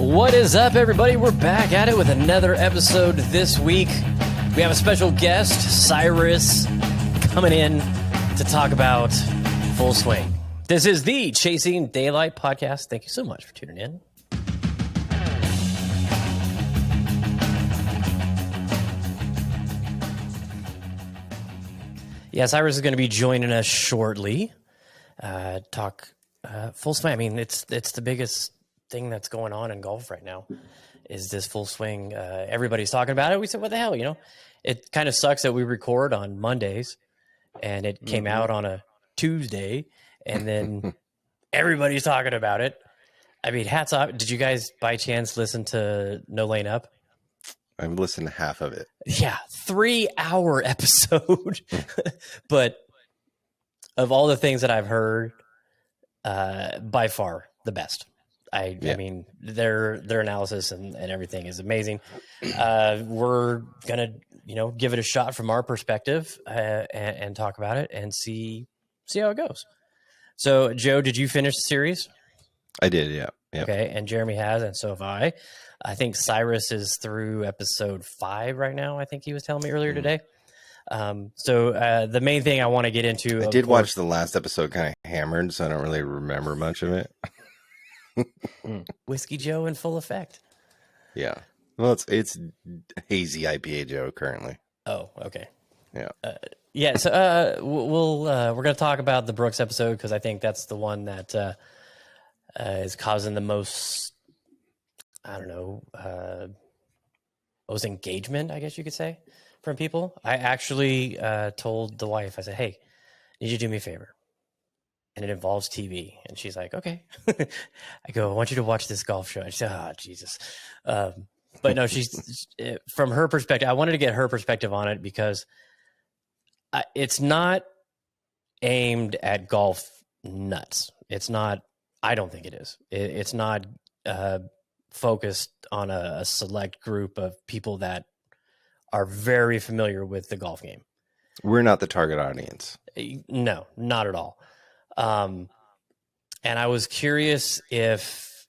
What is up, everybody? We're back at it with another episode this week. We have a special guest, Cyrus, coming in to talk about Full Swing. This is the Chasing Daylight podcast. Thank you so much for tuning in. Yeah, Cyrus is going to be joining us shortly. Talk Full Swing. I mean, it's the biggest thing that's going on in golf right now is this Full Swing. Everybody's talking about it. We said, what the hell, you know? It kind of sucks that we record on Mondays and it came out on a Tuesday and then everybody's talking about it. I mean, hats off. Did you guys by chance listen to No Lane Up? I've listened to half of it. Yeah, 3-hour episode. But of all the things that I've heard, by far the best. I mean, their analysis and everything is amazing. We're gonna, give it a shot from our perspective and talk about it and see how it goes. So, Joe, did you finish the series? I did, yeah. Okay, and Jeremy has, and so have I. I think Cyrus is through episode 5 right now. I think he was telling me earlier today. So the main thing I want to get into, I did watch the last episode kind of hammered, so I don't really remember much of it. Whiskey Joe in full effect. Yeah. Well, it's hazy IPA Joe currently. Oh, okay. Yeah. So we're going to talk about the Brooks episode because I think that's the one that is causing the most, most engagement, I guess you could say, from people. I actually told the wife, I said, hey, need you to do me a favor. And it involves TV. And she's like, okay. I go, I want you to watch this golf show. And she said, oh, Jesus. But no, she's from her perspective. I wanted to get her perspective on it because it's not aimed at golf nuts. It's not, I don't think it is. It's not focused on a select group of people that are very familiar with the golf game. We're not the target audience. No, not at all. And I was curious if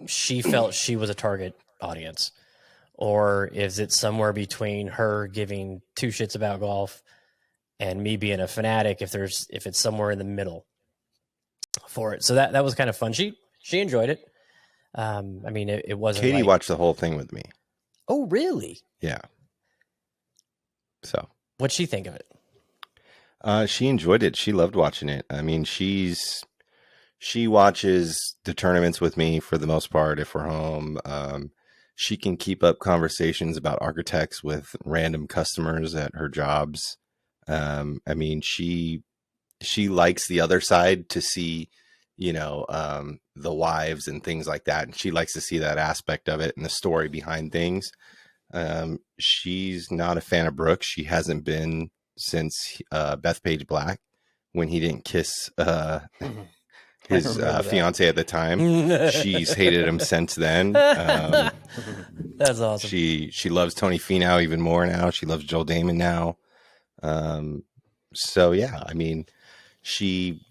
she felt she was a target audience, or is it somewhere between her giving two shits about golf and me being a fanatic? If it's somewhere in the middle for it. So that was kind of fun. She enjoyed it. I mean, it wasn't. Katie watched the whole thing with me. Oh, really? Yeah. So what'd she think of it? She enjoyed it. She loved watching it. I mean, she watches the tournaments with me for the most part if we're home. She can keep up conversations about architects with random customers at her jobs. I mean, she likes the other side to see, the wives and things like that. And she likes to see that aspect of it and the story behind things. She's not a fan of Brooks. She hasn't been since Bethpage Black, when he didn't kiss his fiance at the time. She's hated him since then. That's awesome. She loves Tony Finau even more now. She loves Joel Damon now. So yeah, I mean, she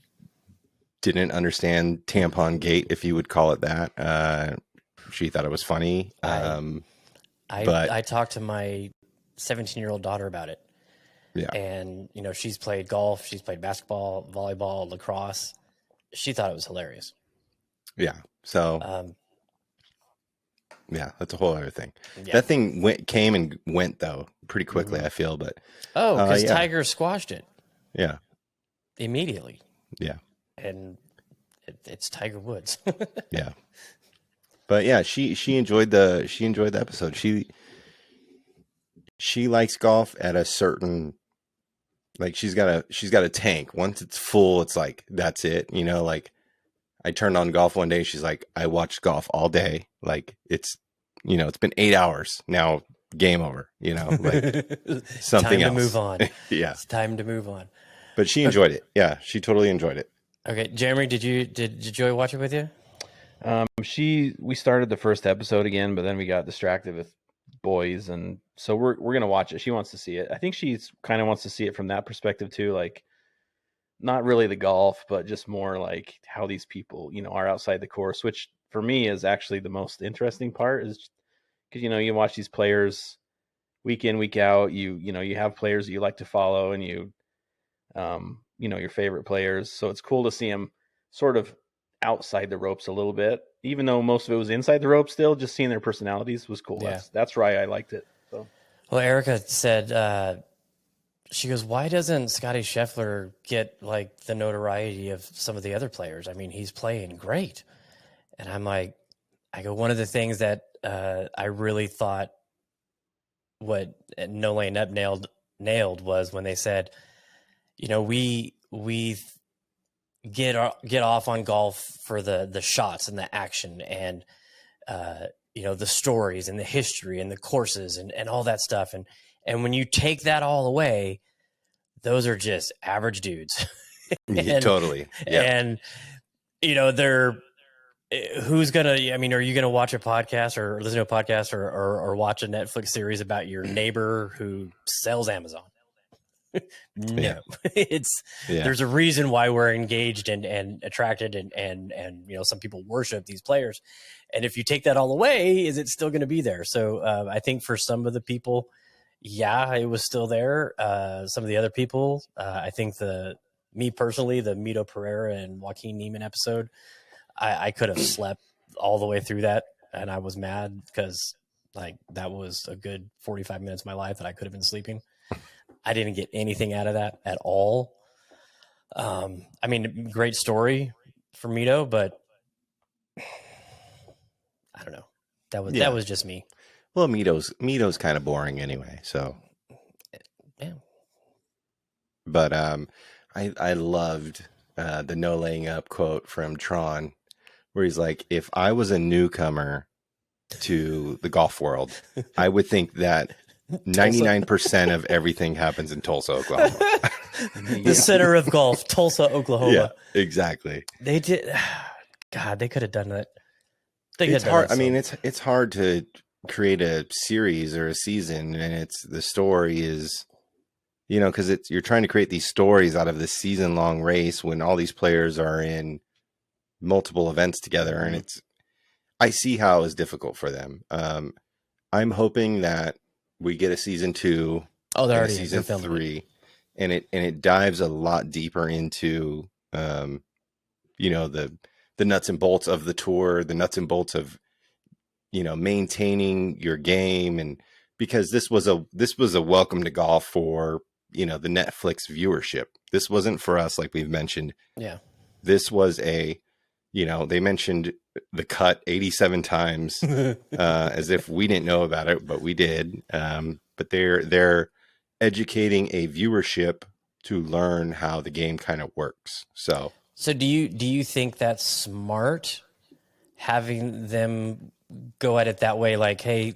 didn't understand Tampon Gate, if you would call it that. She thought it was funny. I talked to my 17-year-old daughter about it. Yeah. And, she's played golf, she's played basketball, volleyball, lacrosse. She thought it was hilarious. Yeah. So, yeah, that's a whole other thing. Yeah. That thing came and went, though, pretty quickly, I feel. But because Tiger squashed it. Yeah. Immediately. Yeah. And it's Tiger Woods. Yeah. But yeah, she enjoyed the episode. She likes golf at a certain, like, she's got a tank. Once it's full, it's like, that's it. Like, I turned on golf one day. She's like, I watched golf all day. Like, it's been 8 hours now. Game over. Like something time else. To move on. Yeah, it's time to move on. But she enjoyed it. Yeah, she totally enjoyed it. Okay, Jeremy, did Joy watch it with you? We started the first episode again, but then we got distracted with boys, and so we're gonna watch it. She wants to see it. I think she's kind of wants to see it from that perspective too, like not really the golf, but just more like how these people, are outside the course, which for me is actually the most interesting part, is because you watch these players week in, week out. You have players that you like to follow, and your favorite players. So it's cool to see them sort of outside the ropes a little bit, even though most of it was inside the ropes. Still, just seeing their personalities was cool. Yeah. That's why I liked it. So, well, Erica said, she goes, why doesn't Scotty Scheffler get like the notoriety of some of the other players? I mean, he's playing great. And I'm like, one of the things that I really thought what No Laying Up nailed was when they said, we get off on golf for the shots and the action and the stories and the history and the courses and all that stuff. And when you take that all away, those are just average dudes. Totally. Yeah. And they're who's gonna, I mean, are you gonna watch a podcast or listen to a podcast or watch a Netflix series about your neighbor who sells Amazon? No. Yeah. There's a reason why we're engaged and attracted and some people worship these players. And if you take that all away, is it still going to be there? So I think for some of the people, yeah, it was still there. Some of the other people, I think me personally, the Mito Pereira and Joaquin Neiman episode, I could have slept all the way through that. And I was mad because like that was a good 45 minutes of my life that I could have been sleeping. I didn't get anything out of that at all. I mean, great story for Mito, but I don't know. That was just me. Well, Mito's kind of boring anyway. So, yeah. But I loved the no laying up quote from Tron, where he's like, "If I was a newcomer to the golf world, I would think that 99% of everything happens in Tulsa, Oklahoma." The center of golf, Tulsa, Oklahoma. Yeah, exactly. They did. God, they could have done that. It's hard. I mean, it's hard to create a series or a season, and the story is, because you're trying to create these stories out of this season long race when all these players are in multiple events together, and I see how it's difficult for them. I'm hoping that we get a season 2, they're already season 3, and it dives a lot deeper into the nuts and bolts of the tour, the nuts and bolts of maintaining your game, and because this was a welcome to golf for the Netflix viewership. This wasn't for us, like we've mentioned. Yeah, this was they mentioned the cut 87 times as if we didn't know about it, but we did. But they're educating a viewership to learn how the game kind of works. So do you think that's smart, having them go at it that way? Like, hey,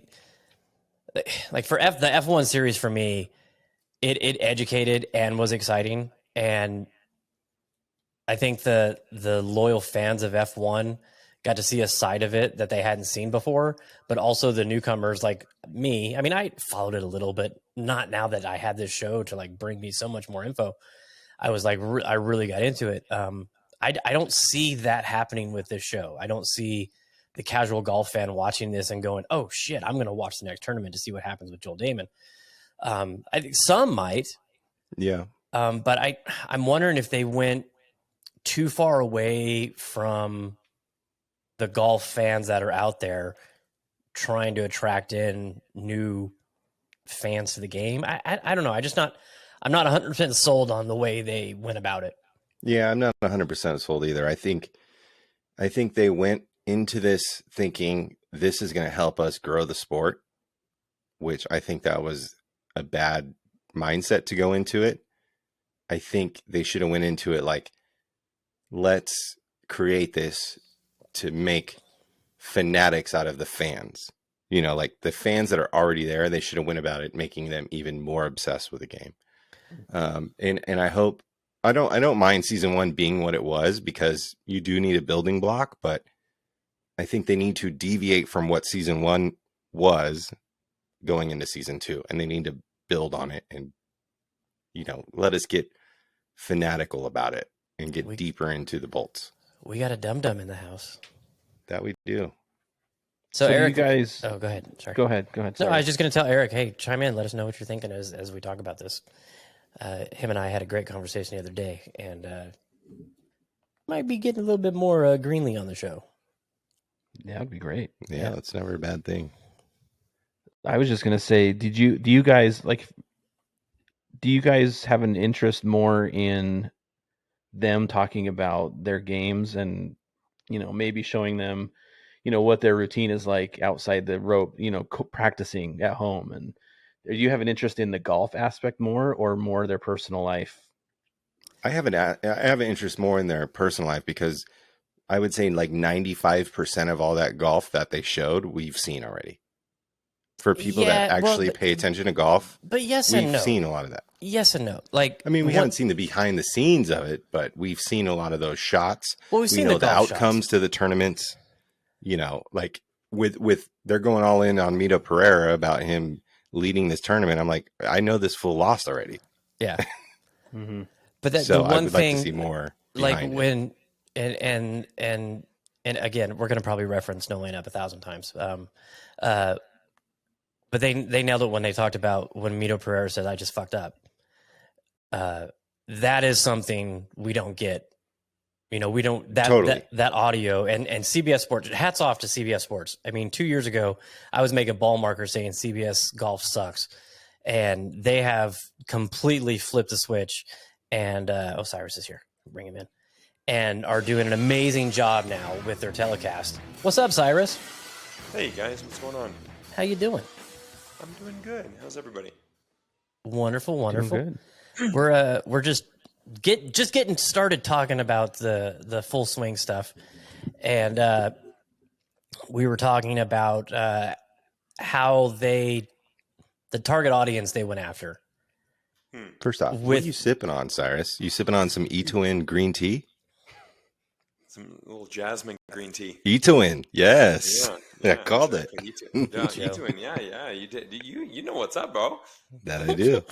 like for the F1 series for me, it educated and was exciting, and I think the loyal fans of F1 got to see a side of it that they hadn't seen before, but also the newcomers like me. I mean, I followed it a little bit, not now that I had this show to like bring me so much more info. I was like, I really got into it. I don't see that happening with this show. I don't see the casual golf fan watching this and going, oh shit, I'm going to watch the next tournament to see what happens with Joel Damon. I think some might. Yeah. But I'm wondering if they went too far away from the golf fans that are out there trying to attract in new fans to the game. I don't know. I'm not 100% sold on the way they went about it. Yeah, I'm not 100% sold either. I think they went into this thinking this is going to help us grow the sport, which I think that was a bad mindset to go into it. I think they should have went into it like, let's create this to make fanatics out of the fans. Like the fans that are already there, they should have went about it making them even more obsessed with the game. And I hope, I don't mind season 1 being what it was, because you do need a building block, but I think they need to deviate from what season 1 was going into season 2, and they need to build on it and, let us get fanatical about it and get deeper into the bolts. We got a dum-dum in the house. That we do. So do Eric, you guys? oh, go ahead. Sorry. Go ahead. No, Sorry. I was just going to tell Eric, hey, chime in. Let us know what you're thinking as we talk about this. Him and I had a great conversation the other day, and might be getting a little bit more Greenlee on the show. Yeah, that'd be great. Yeah, that's never a bad thing. I was just gonna say, do you guys have an interest more in them talking about their games and, maybe showing them, what their routine is like outside the rope, practicing at home? And do you have an interest in the golf aspect more or more their personal life? I have an interest more in their personal life because I would say like 95% of all that golf that they showed, we've seen already. For people that actually pay attention to golf, but yes and no. We've seen a lot of that. Yes and no. Like, I mean, we haven't seen the behind the scenes of it, but we've seen a lot of those shots. Well, we've seen know the outcomes shots to the tournaments. Like with they're going all in on Mito Pereira about him leading this tournament. I'm like, I know this fool lost already. Yeah. Mm-hmm. But that so the one I would thing, like to see more. Like when and again, we're going to probably reference No Lane Up 1,000 times. But they nailed it when they talked about when Mito Pereira said, "I just fucked up." That is something we don't get. We don't that audio and CBS Sports. Hats off to CBS Sports. I mean, 2 years ago, I was making ball markers saying CBS golf sucks, and they have completely flipped the switch. And Cyrus is here. Bring him in, and are doing an amazing job now with their telecast. What's up, Cyrus? Hey guys, what's going on? How you doing? I'm doing good. How's everybody? Wonderful. Doing good. We're just getting started talking about the full swing stuff, and we were talking about how the target audience they went after. First off, what are you sipping on, Cyrus? You sipping on some E2N green tea? Some little jasmine green tea. E2N, yes. Yeah, called exactly. it. E2N, yeah. You did. You know what's up, bro? That I do.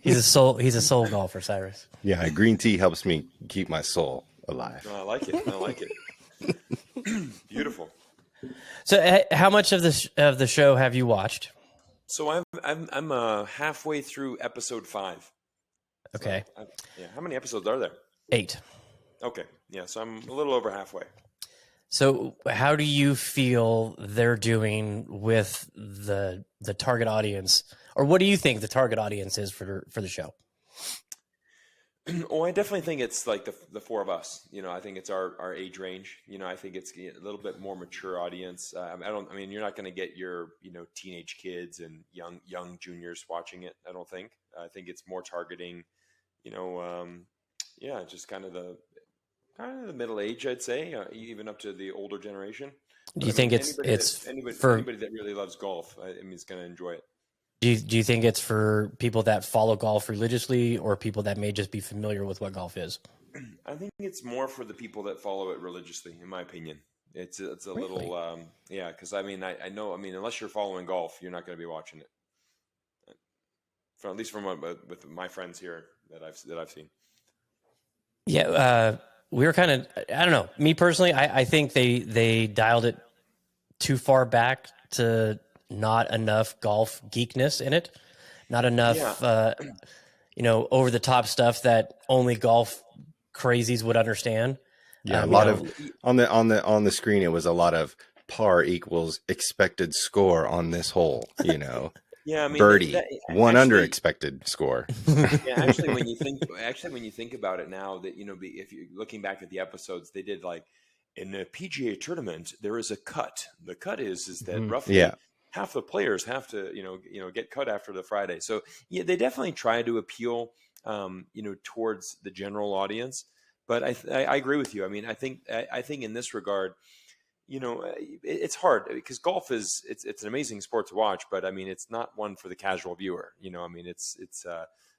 He's a soul golfer, Cyrus. Yeah, green tea helps me keep my soul alive. No, I like it. Beautiful. So, how much of the show have you watched? So I'm halfway through episode 5. Okay. So how many episodes are there? 8. Okay. Yeah. So I'm a little over halfway. So how do you feel they're doing with the target audience, or what do you think the target audience is for the show? Oh, I definitely think it's like the four of us. I think it's our age range. I think it's a little bit more mature audience. I mean, you're not going to get your teenage kids and young juniors watching it. I don't think. I think it's more targeting. Just kind of the middle age, I'd say, even up to the older generation. Do you think anybody that really loves golf? I mean, is going to enjoy it. Do you think it's for people that follow golf religiously, or people that may just be familiar with what golf is? I think it's more for the people that follow it religiously, in my opinion. It's a really? Little because I mean I know unless you're following golf, you're not going to be watching it. At least from with my friends here that I've seen. Yeah, we were kind of, I don't know. Me personally, I think they dialed it too far back to not enough golf geekness in it, not enough, over the top stuff that only golf crazies would understand. Yeah, a lot of on the screen. It was a lot of par equals expected score on this hole. Yeah, I mean, birdie, under expected score. Yeah, actually, when you think about it now, that if you're looking back at the episodes, they did like in a PGA tournament, there is a cut. The cut is that roughly half the players have to get cut after the Friday. So yeah, they definitely try to appeal towards the general audience. But I agree with you. I mean, I think in this regard, it's hard because golf it's an amazing sport to watch, but I mean, it's not one for the casual viewer. I mean, it's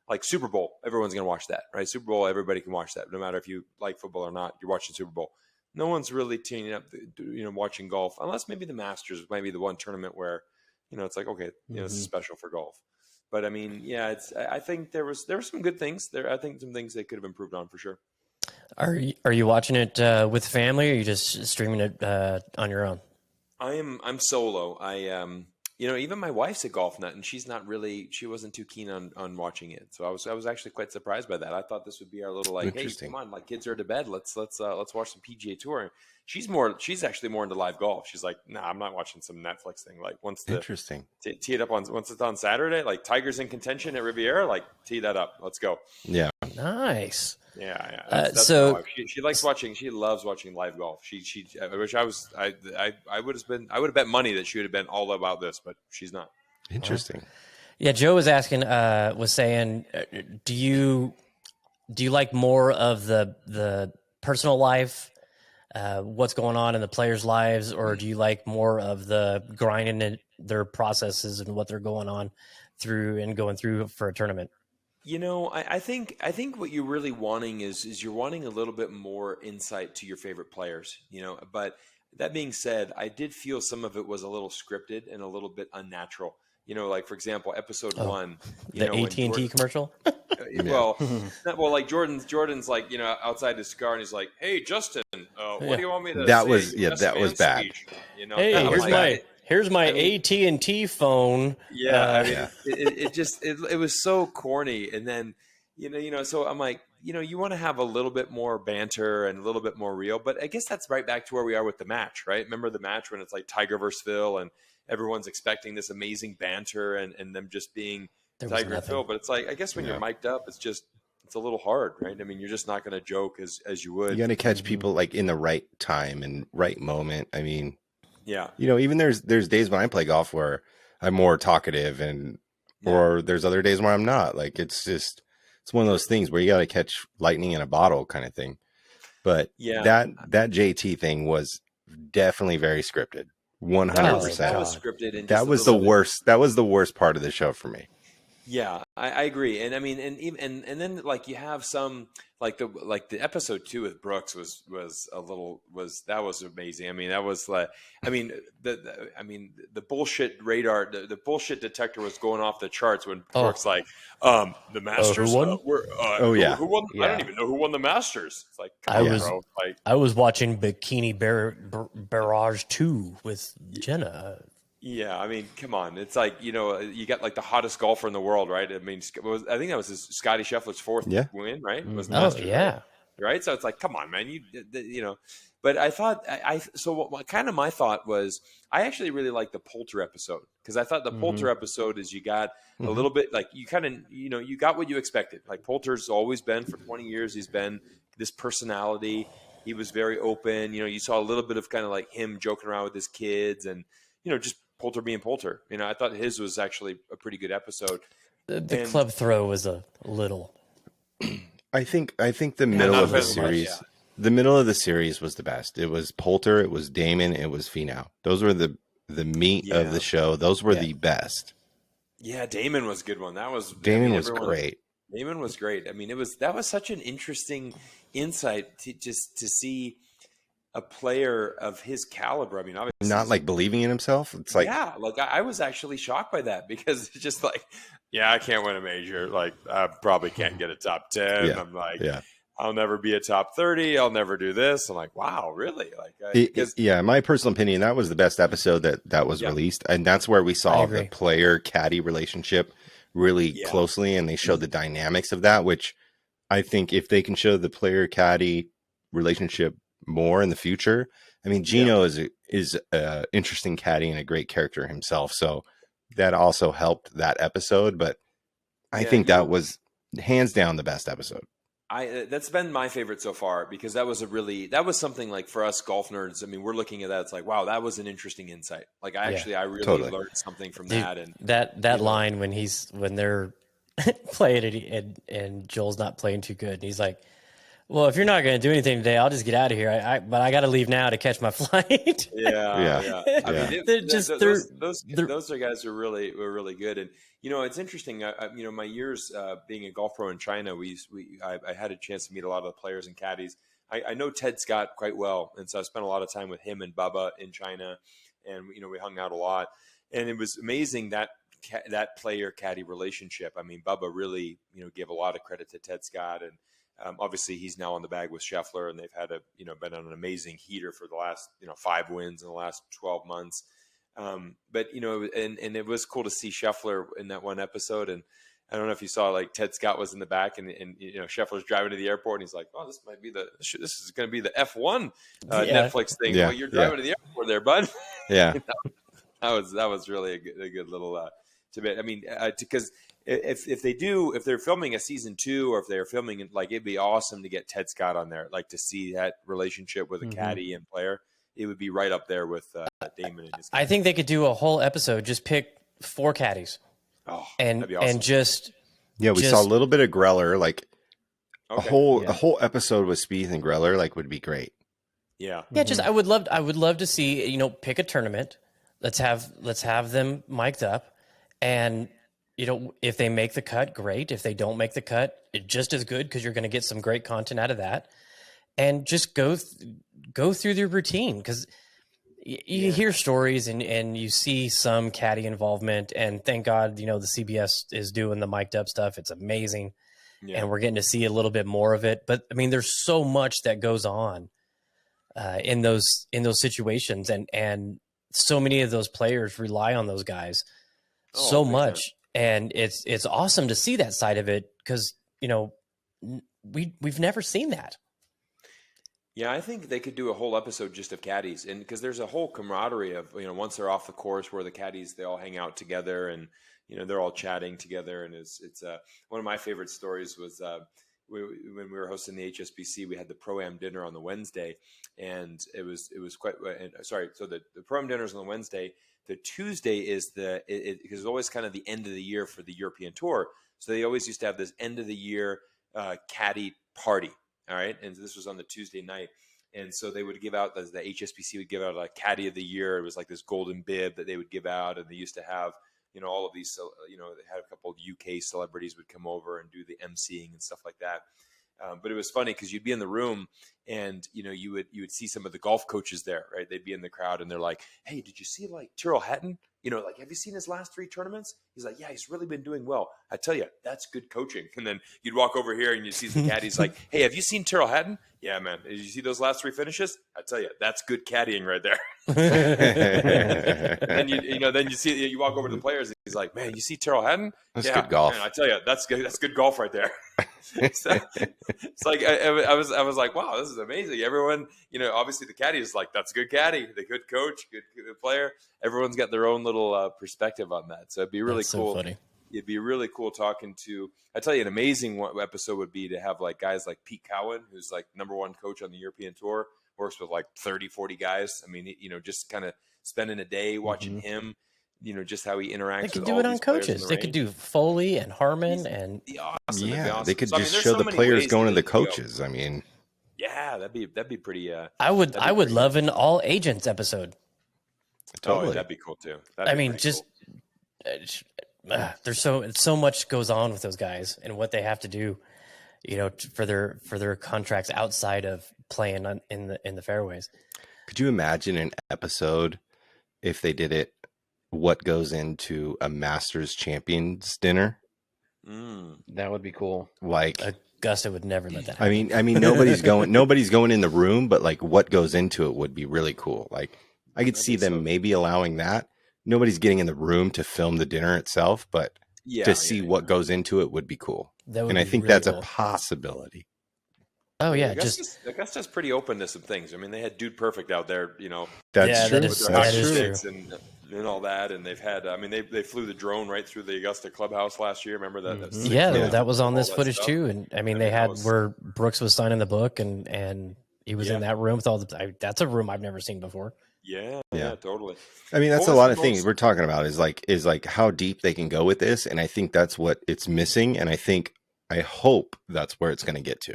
like Super Bowl. Everyone's going to watch that, right? Super Bowl, everybody can watch that. No matter if you like football or not, you're watching Super Bowl. No one's really tuning up, watching golf, unless maybe the Masters might be the one tournament where, it's like, okay, this is special for golf. But I mean, yeah, I think there were some good things there. I think some things they could have improved on for sure. Are you watching it with family, or are you just streaming it on your own? I'm solo. Even my wife's a golf nut, and she wasn't too keen on watching it. So I was actually quite surprised by that. I thought this would be our little like, hey, come on, my kids are to bed. Let's watch some PGA Tour. She's actually more into live golf. She's like, nah, I'm not watching some Netflix thing. Like once tee it up once it's on Saturday, like Tiger's in contention at Riviera, like tee that up. Let's go. Yeah. Nice. Yeah. That's my wife. She likes watching. She loves watching live golf. I wish I was. I would have bet money that she would have been all about this, but she's not. Interesting. Yeah, Joe was asking, was saying, do you like more of the personal life, what's going on in the players' lives, or do you like more of the grinding in their processes and what they're going through for a tournament? I think what you're really wanting is you're wanting a little bit more insight to your favorite players, but that being said, I did feel some of it was a little scripted and a little bit unnatural. Like for example, episode 1, the AT&T commercial. Well, like Jordan's like, outside his car and he's like, "Hey, Justin, what do you want me to say?" That was bad. Speech? Hey, here's my AT&T phone. Yeah, it was so corny. And then, so I'm like, you want to have a little bit more banter and a little bit more real. But I guess that's right back to where we are with the match, right? Remember the match when it's like Tiger versus Phil and everyone's expecting this amazing banter and them just being Tiger and Phil. But it's like, I guess when you're mic'd up, it's a little hard, right? I mean, you're just not going to joke as you would. You got to catch people like in the right time and right moment. I mean, yeah, even there's days when I play golf where I'm more talkative or there's other days where I'm not. Like it's one of those things where you got to catch lightning in a bottle kind of thing. But that JT thing was definitely very scripted. 100%. That was scripted, and that was the worst. That was the worst part of the show for me. Yeah, I agree, and I mean, and then like you have some like the episode 2 with Brooks was amazing. I mean, that was like, the bullshit radar, the bullshit detector was going off the charts when Brooks like, the Masters who won? Who won? Yeah. I don't even know who won the Masters. It's like, bro. Like, I was watching Bikini Barrage 2 with Jenna. Yeah, I mean, come on. It's like, you got like the hottest golfer in the world, right? I mean, I think that was Scotty Scheffler's 4th win, right? Was the Masters, right? So it's like, come on, man. But I thought, kind of my thought was, I actually really liked the Poulter episode because I thought the Poulter episode is you got a little bit like you kind of, you got what you expected. Like Poulter's always been for 20 years. He's been this personality. He was very open. You saw a little bit of kind of like him joking around with his kids and, just Poulter being Poulter. I thought his was actually a pretty good episode. The club throw was a little. I think the middle of the series, the middle of the series was the best. It was Poulter, it was Damon, it was Finau. Those were the meat of the show. Those were the best. Yeah, Damon was a good one. Damon was great. Damon was great. I mean, that was such an interesting insight to see a player of his caliber. I mean, obviously not like believing in himself. It's like, like I was actually shocked by that because it's just like, I can't win a major. Like I probably can't get a top 10. Yeah. I'm like, I'll never be a top 30. I'll never do this. I'm like, wow, really? Like, my personal opinion, that was the best episode that was released. And that's where we saw the player caddy relationship really closely. And they showed the dynamics of that, which I think if they can show the player caddy relationship more in the future. I mean, Gino is a interesting caddy and a great character himself. So that also helped that episode, but I think that was hands down the best episode. That's been my favorite so far because that was something like for us golf nerds. I mean, we're looking at that. It's like, wow, that was an interesting insight. Like I really learned something from that. And that line when they're playing it and Joel's not playing too good. And he's like, well, if you're not going to do anything today, I'll just get out of here. But I got to leave now to catch my flight. Yeah. I mean, those guys were really good. And it's interesting. My years being a golf pro in China, I had a chance to meet a lot of the players and caddies. I know Ted Scott quite well, and so I spent a lot of time with him and Bubba in China, and we hung out a lot. And it was amazing that player caddy relationship. I mean, Bubba really gave a lot of credit to Ted Scott and. Obviously, he's now on the bag with Scheffler, and they've had been on an amazing heater for the last 5 wins in the last 12 months. But and it was cool to see Scheffler in that one episode. And I don't know if you saw, like, Ted Scott was in the back, and Scheffler's driving to the airport, and he's like, "Oh, this is going to be the F1 Netflix thing." Yeah. Well, you're driving to the airport there, bud. Yeah. that was really a good little tidbit. I mean, because if they're filming a season 2, or if they're filming it, like, it'd be awesome to get Ted Scott on there, like, to see that relationship with a caddy and player. It would be right up there with Damon and his caddy. I think they could do a whole episode, just pick 4 caddies. Oh, and that'd be awesome. and just we saw a little bit of Greller, like Okay. a whole episode with Spieth and Greller, like, would be great. Yeah. just I would love to see, pick a tournament. Let's have them mic'd up, and if they make the cut, great. If they don't make the cut, just as good, because you're going to get some great content out of that. And just go through their routine, because you hear stories and you see some caddy involvement, and thank God, the CBS is doing the mic'd up stuff. It's amazing. Yeah. And we're getting to see a little bit more of it. But I mean, there's so much that goes on in those situations, and so many of those players rely on those guys so much. And it's awesome to see that side of it, because we've never seen that. Yeah, I think they could do a whole episode just of caddies, and because there's a whole camaraderie of once they're off the course, where the caddies, they all hang out together, and they're all chatting together. And it's one of my favorite stories was when we were hosting the HSBC, we had the Pro-Am dinner on the Wednesday, and it was quite sorry. So the Pro-Am dinner is on the Wednesday. The Tuesday is because it's always kind of the end of the year for the European Tour, so they always used to have this end of the year caddy party. All right. And this was on the Tuesday night. And so they would give out, the HSBC would give out a caddy of the year. It was like this golden bib that they would give out. And they used to have, all of these, they had a couple of UK celebrities would come over and do the emceeing and stuff like that. But it was funny because you'd be in the room, and you would see some of the golf coaches there, right? They'd be in the crowd, and they're like, "Hey, did you see, like, Tyrrell Hatton? Like, have you seen his last 3 tournaments?" He's like, "Yeah, he's really been doing well. I tell you, that's good coaching." And then you'd walk over here and you see some caddies like, "Hey, have you seen Tyrrell Hatton? Yeah, man. Did you see those last 3 finishes? I tell you, that's good caddying right there." And then you see, you walk over to the players, and he's like, "Man, you see Tyrrell Hatton? That's good golf. Man, I tell you, that's good. That's good golf right there." So, it's like I was like, wow, this is amazing. Everyone, obviously the caddy is like, that's good caddy, the good coach, good player. Everyone's got their own little perspective on that. So it'd be really cool. So funny. It'd be really cool talking to. I tell you, an amazing episode would be to have like guys like Pete Cowan, who's like #1 coach on the European Tour, works with like 30, 40 guys. I mean, just kind of spending a day watching him. Just how he interacts. They could with do all it on these players coaches. the They range. could do Foley and Harmon and awesome. Yeah, awesome. they could So, just there's show so the many players ways going to that the they could go. coaches. I mean, Yeah, that'd be pretty. I would love an all agents episode. Totally. Oh, that'd be cool too. I mean, just there's so much goes on with those guys and what they have to do, for their contracts outside of playing in the fairways. Could you imagine an episode if they did it? What goes into a Masters Champions dinner? That would be cool. Like, Augusta would never let that happen. I mean, nobody's going in the room, but like what goes into it would be really cool. Like, I could see them maybe allowing that. Nobody's getting in the room to film the dinner itself, but to see what goes into it would be cool. And I think really that's cool. a possibility. Oh yeah, Augusta's pretty open to some things. I mean, they had Dude Perfect out there, That's true. That is true. And all that, and they've had. I mean, they flew the drone right through the Augusta clubhouse last year. Remember that? That was on this footage stuff. too. And I mean, they had where Brooks was signing the book, and he was in that room with all the. That's a room I've never seen before. Yeah, totally. I mean, that's a lot of things we're talking about. Is like how deep they can go with this, and I think that's what it's missing. And I hope that's where it's going to get to.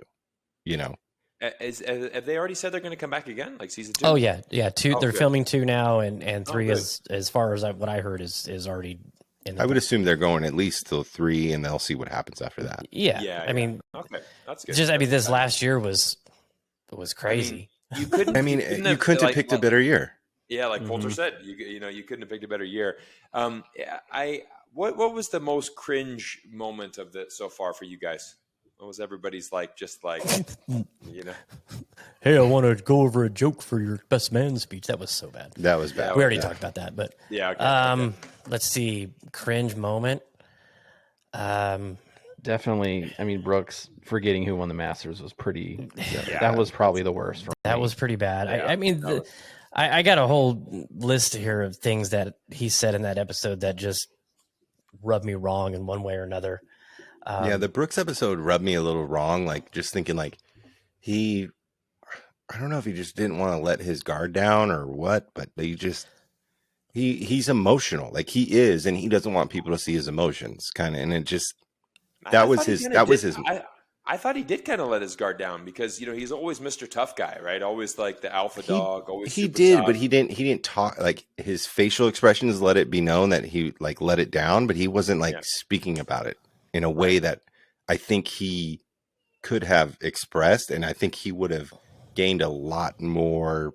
Have they already said they're going to come back again, like season 2? Oh yeah. 2. They're good. filming 2 now, and 3 as far as what I heard is already. I would assume they're going at least till 3, and they'll see what happens after that. Yeah. I mean, okay, that's good. This last year was crazy. You couldn't. You couldn't have picked a better year. Yeah, like Poulter said, you couldn't have picked a better year. What was the most cringe moment of that so far for you guys? everybody's like, just like, Hey, I want to go over a joke for your best man speech. That was so bad. That was bad. We already talked about that, but yeah. Okay. Let's see. Cringe moment. Definitely. I mean, Brooks forgetting who won the Masters was pretty. That was probably the worst. That was pretty bad. Yeah, I mean, I got a whole list here of things that he said in that episode that just rubbed me wrong in one way or another. The Brooks episode rubbed me a little wrong. Like, just thinking like I don't know if he just didn't want to let his guard down or what, but he's emotional. Like he is, and he doesn't want people to see his emotions kind of. And it just, that was his. I thought he did kind of let his guard down because, he's always Mr. Tough Guy, right? Always like the alpha dog. Always he did, tough. But he didn't talk, like his facial expressions let it be known that he like let it down, but he wasn't like speaking about it in a way that I think he could have expressed, and I think he would have gained a lot more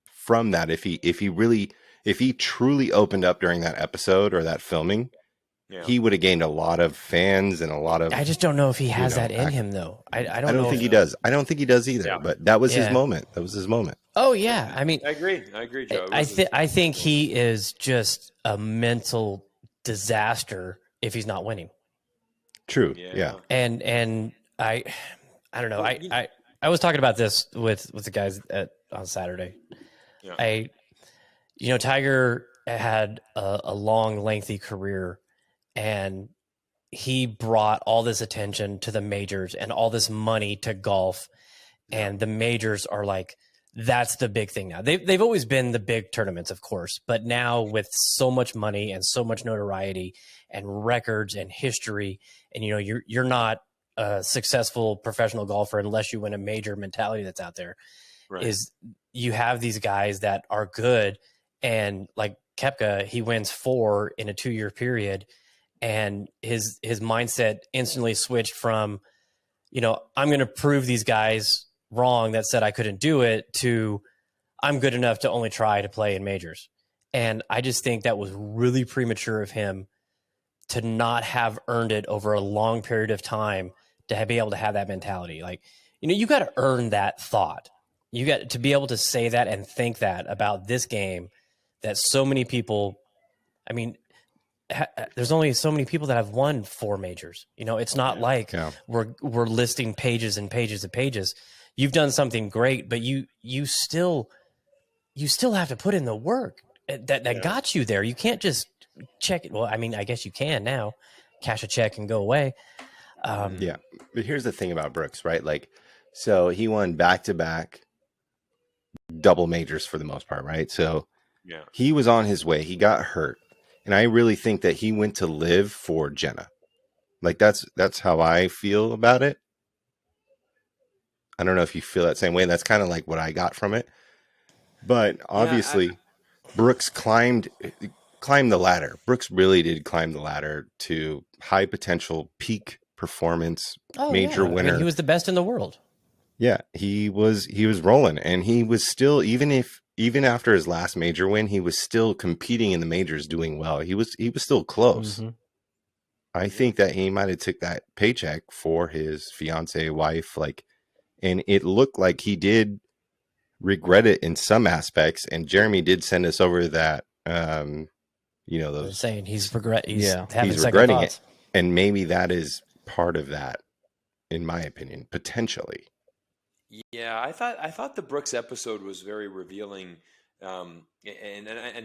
from that if he truly opened up during that episode or that filming. He would have gained a lot of fans and a lot of. I just don't know if he has that in him, though. I don't think he does. I don't think he does either. Yeah. But that was his moment. That was his moment. Oh yeah, I mean, I agree, Joe. I think he is just a mental disaster if he's not winning. True. Yeah. And I don't know. I was talking about this with the guys on Saturday. Yeah. Tiger had a long, lengthy career. And he brought all this attention to the majors and all this money to golf. And the majors are like, that's the big thing now. They've always been the big tournaments, of course. But now with so much money and so much notoriety and records and history, and, you're not a successful professional golfer unless you win a major mentality that's out there. Right. Is you have these guys that are good. And like Koepka, he wins 4 in a 2-year period. And his mindset instantly switched from, I'm going to prove these guys wrong that said I couldn't do it to I'm good enough to only try to play in majors. And I just think that was really premature of him to not have earned it over a long period of time to be able to have that mentality. Like, you got to earn that thought. You got to be able to say that and think that about this game that so many people, I mean, there's only so many people that have won 4 majors. It's not like we're listing pages and pages and pages. You've done something great, but you still have to put in the work that got you there. You can't just check it. Well, I mean, I guess you can now cash a check and go away. But here's the thing about Brooks, right? Like, so he won back-to-back double majors for the most part, right? So he was on his way. He got hurt. And I really think that he went to live for Jenna. Like that's how I feel about it. I don't know if you feel that same way. That's kind of like what I got from it. But obviously, Brooks climbed the ladder. Brooks really did climb the ladder to high potential, peak performance, major winner. I mean, he was the best in the world. Yeah, he was rolling, and he was still even after his last major win, he was still competing in the majors, doing well. He was still close. Mm-hmm. I think that he might have took that paycheck for his fiance wife, and it looked like he did regret it in some aspects. And Jeremy did send us over that, those saying he's regretting it, and maybe that is part of that, in my opinion, potentially. Yeah, I thought the Brooks episode was very revealing, and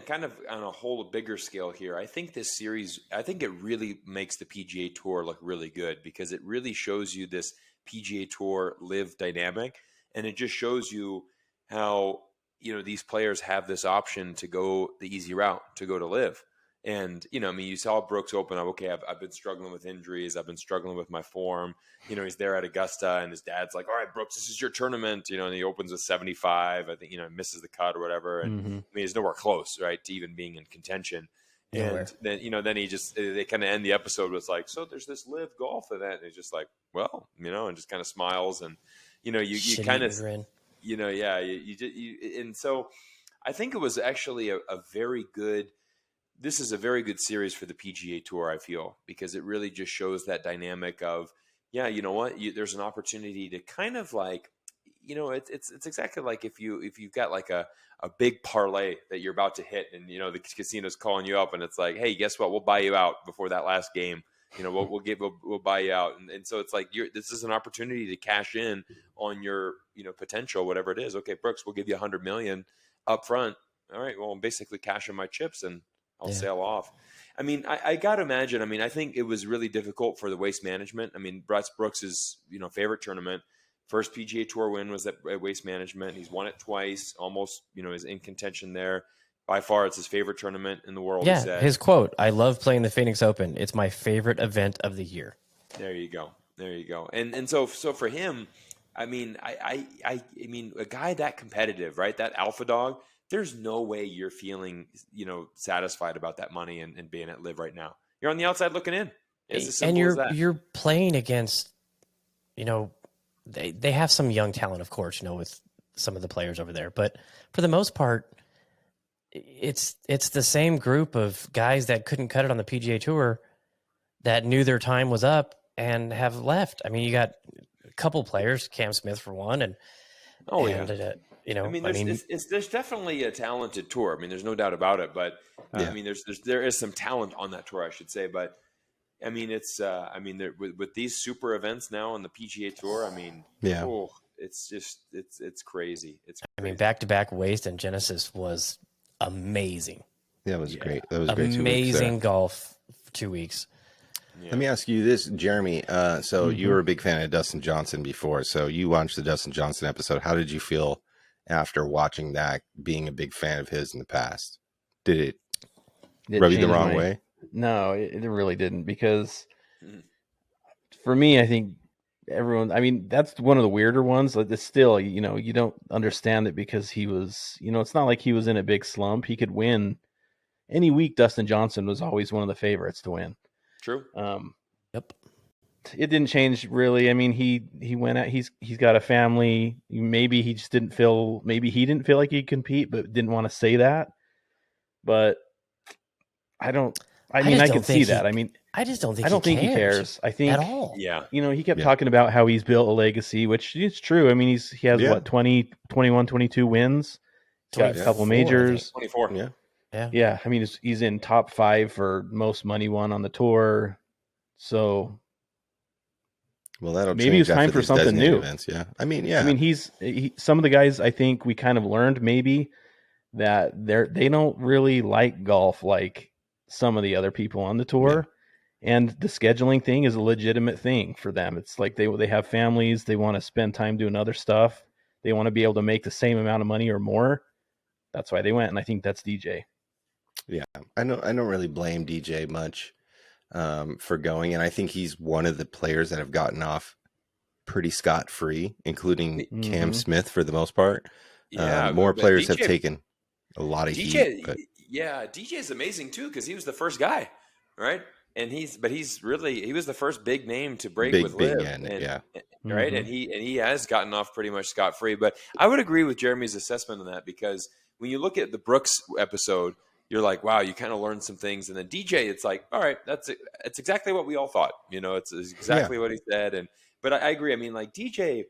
kind of on a whole bigger scale here. I think this series, it really makes the PGA Tour look really good because it really shows you this PGA Tour live dynamic, and it just shows you how these players have this option to go the easy route, to go to live. And, you saw Brooks open up. Okay, I've been struggling with injuries. I've been struggling with my form. He's there at Augusta, and his dad's like, all right, Brooks, this is your tournament. And he opens with 75. I think, misses the cut or whatever. And I mean, he's nowhere close, right, to even being in contention. And then, then they kind of end the episode with like, so there's this live golf event. And he's just like, well, and just kind of smiles. And, you kind of, and so I think it was actually a very good. This is a very good series for the PGA Tour, I feel, because it really just shows that dynamic of yeah, you know what? There's an opportunity to kind of like, it's exactly like if you've got like a big parlay that you're about to hit, and the casino's calling you up, and it's like, hey, guess what? We'll buy you out before that last game. We'll buy you out, and so it's like this is an opportunity to cash in on your potential, whatever it is. Okay, Brooks, we'll give you $100 million up front. All right, well, I'm basically cashing my chips and I'll sail off. I mean, I got to imagine. I mean, I think it was really difficult for the Waste Management. I mean, Brooks's favorite tournament, first PGA Tour win was at Waste Management. He's won it twice, almost is in contention there. By far, it's his favorite tournament in the world. Yeah, his quote: "I love playing the Phoenix Open. It's my favorite event of the year." There you go. And so for him, I mean, I mean, a guy that competitive, right? That alpha dog. There's no way you're feeling, satisfied about that money and being at Live right now. You're on the outside looking in. It's as simple as that. You're playing against, they have some young talent, of course, with some of the players over there, but for the most part, it's the same group of guys that couldn't cut it on the PGA Tour that knew their time was up and have left. I mean, you got a couple players, Cam Smith for one, and there's definitely a talented tour. I mean, there's no doubt about it. But I mean, there is some talent on that tour, I should say. But I mean, it's with these super events now on the PGA Tour. I mean, it's crazy. I mean, back-to-back Waste and Genesis was amazing. Yeah, it was great. That was great. Amazing golf for 2 weeks. Yeah. Let me ask you this, Jeremy. So you were a big fan of Dustin Johnson before. So you watched the Dustin Johnson episode. How did you feel after watching that, being a big fan of his in the past? Did it rub you the wrong way? No, it really didn't, because for me, I think that's one of the weirder ones. Like, it's still, you don't understand it because he was, it's not like he was in a big slump. He could win any week. Dustin Johnson was always one of the favorites to win. True. Yep. It didn't change really. I mean, he went out. He's got a family. Maybe he just didn't feel. Maybe he didn't feel like he'd compete, but didn't want to say that. But I don't. I mean, I can see that. I mean, I just don't think. I don't think he cares. I think at all. Yeah. He kept talking about how he's built a legacy, which is true. I mean, he has what 20, 21, 22 wins. He's got a couple majors. 24. Yeah. Yeah. Yeah. I mean, he's in top 5 for most money won on the tour. So. Well, that'll maybe it's time for something new. Events, yeah. I mean, yeah. I mean, he's some of the guys. I think we kind of learned maybe that they don't really like golf like some of the other people on the tour, and the scheduling thing is a legitimate thing for them. It's like they have families. They want to spend time doing other stuff. They want to be able to make the same amount of money or more. That's why they went, and I think that's DJ. Yeah, I don't really blame DJ much for going, and I think he's one of the players that have gotten off pretty scot-free, including Cam Smith for the most part. Yeah, more players have taken a lot of heat. But... Yeah, DJ is amazing too, because he was the first guy, right? And he was the first big name to break with Liv, right? And he has gotten off pretty much scot-free. But I would agree with Jeremy's assessment on that, because when you look at the Brooks episode, you're like, wow, you kind of learned some things. And then DJ, it's like, all right, it's exactly what we all thought. It's exactly what he said. But I agree. I mean, like DJ,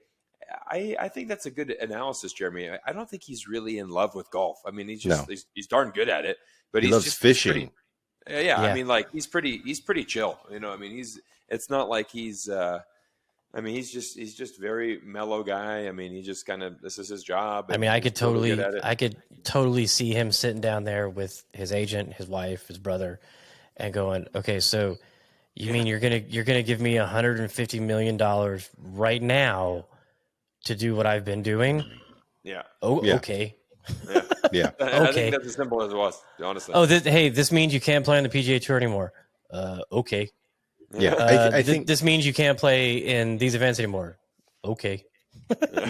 I think that's a good analysis, Jeremy. I don't think he's really in love with golf. I mean, he's darn good at it, but he loves just fishing. I mean, like he's pretty chill. I mean, it's not like he's he's just very mellow guy. I mean, he just kind of, this is his job. I mean, I could totally see him sitting down there with his agent, his wife, his brother, and going, okay, so you mean you're gonna give me $150 million right now to do what I've been doing? Yeah. Oh, yeah. Okay. Yeah. I think that's as simple as it was, honestly. Oh, this means you can't play on the PGA Tour anymore. Okay. Yeah. I think this means you can't play in these events anymore. Okay.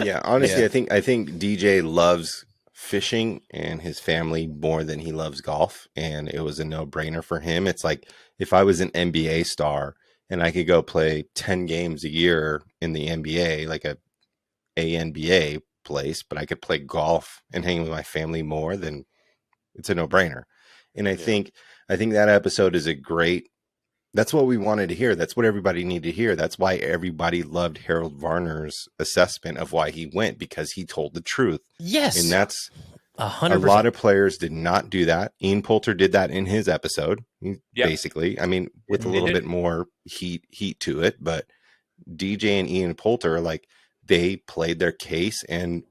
Yeah. Honestly, I think DJ loves fishing and his family more than he loves golf, and it was a no-brainer for him. It's like if I was an NBA star and I could go play 10 games a year in the NBA, like a NBA place, but I could play golf and hang with my family more, then it's a no-brainer. And I think that episode is a great That's what we wanted to hear. That's what everybody needed to hear. That's why everybody loved Harold Varner's assessment of why he went, because he told the truth. Yes. And that's 100%. A lot of players did not do that. Ian Poulter did that in his episode, basically. I mean, with a little bit more heat to it, but DJ and Ian Poulter, like, they played their case, and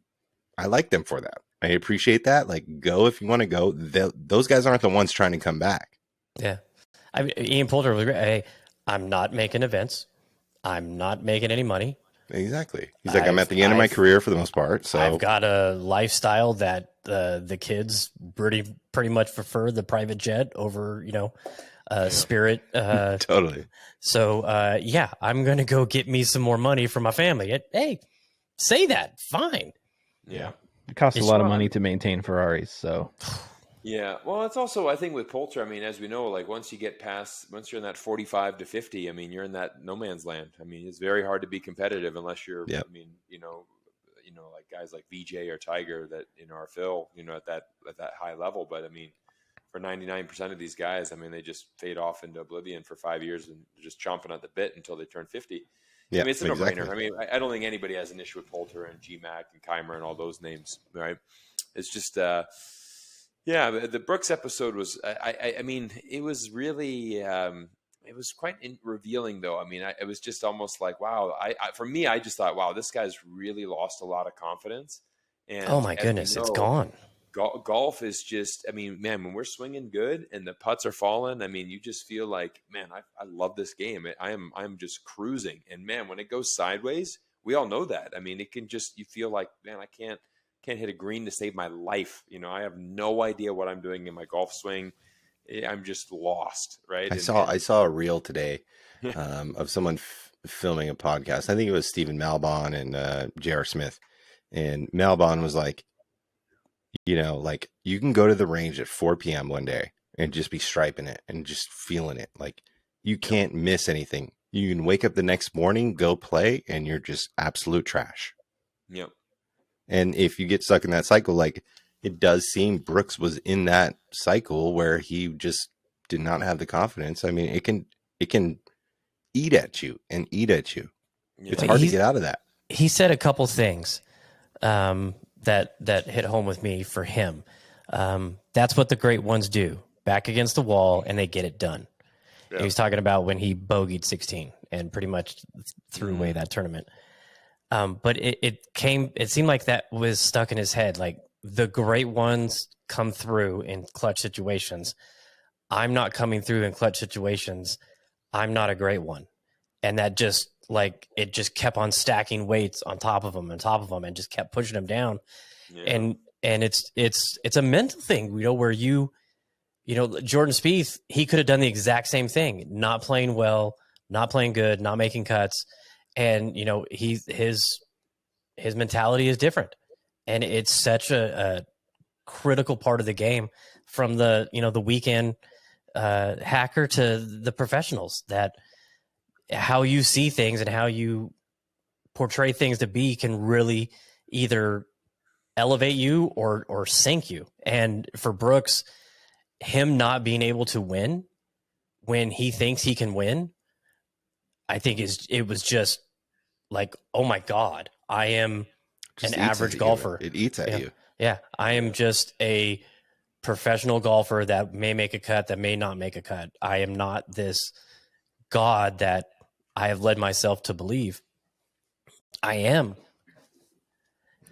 I like them for that. I appreciate that. Like, go if you want to go. Those guys aren't the ones trying to come back. Yeah. I mean, Ian Poulter was great. Hey, I'm not making events. I'm not making any money. Exactly. He's like, I'm at the end of my career for the most part. So I've got a lifestyle that the kids pretty much prefer the private jet over, Spirit. Totally. So, I'm going to go get me some more money for my family. Hey, say that. Fine. Yeah. It costs a lot of money to maintain Ferraris. So, yeah. Well, it's also, I think with Poulter, I mean, as we know, like once you're in that 45 to 50, I mean, you're in that no man's land. I mean, it's very hard to be competitive unless you're, I mean, like guys like VJ or Tiger that, are Phil, at that high level. But I mean, for 99% of these guys, I mean, they just fade off into oblivion for 5 years and just chomping at the bit until they turn 50. Yeah, I mean, it's a no-brainer. I mean, I don't think anybody has an issue with Poulter and GMAC and Keimer and all those names, right? It's just, the Brooks episode was, I mean, it was really, it was quite revealing though. I mean, it was just almost like, wow. For me, I just thought, wow, this guy's really lost a lot of confidence. And oh my goodness, it's gone. Golf is just, I mean, man, when we're swinging good and the putts are falling, I mean, you just feel like, man, I love this game. I'm just cruising. And man, when it goes sideways, we all know that. I mean, it can just, you feel like, man, I can't hit a green to save my life. I have no idea what I'm doing in my golf swing. I'm just lost, right? I saw a reel today of someone filming a podcast. I think it was Stephen Malbon and J.R. Smith. And Malbon was like, like, you can go to the range at 4 p.m. one day and just be striping it and just feeling it. Like, you can't miss anything. You can wake up the next morning, go play, and you're just absolute trash. Yep. And if you get stuck in that cycle, like, it does seem Brooks was in that cycle where he just did not have the confidence. I mean, it can eat at you and eat at you. Yeah. It's hard to get out of that. He said a couple things that hit home with me for him. That's what the great ones do. Back against the wall, and they get it done. Yeah. He was talking about when he bogeyed 16 and pretty much threw away that tournament. But it seemed like that was stuck in his head. Like, the great ones come through in clutch situations. I'm not coming through in clutch situations. I'm not a great one. And that just, like, it just kept on stacking weights on top of him and just kept pushing him down. Yeah. And it's a mental thing, where Jordan Spieth, he could have done the exact same thing, not playing well, not playing good, not making cuts. And, his mentality is different. And it's such a critical part of the game, from the weekend hacker to the professionals, that how you see things and how you portray things to be can really either elevate you or sink you. And for Brooks, him not being able to win when he thinks he can win, I think it was just like, oh my God, I am just an average golfer. It eats at you. Yeah. I am just a professional golfer that may make a cut, that may not make a cut. I am not this God that I have led myself to believe I am.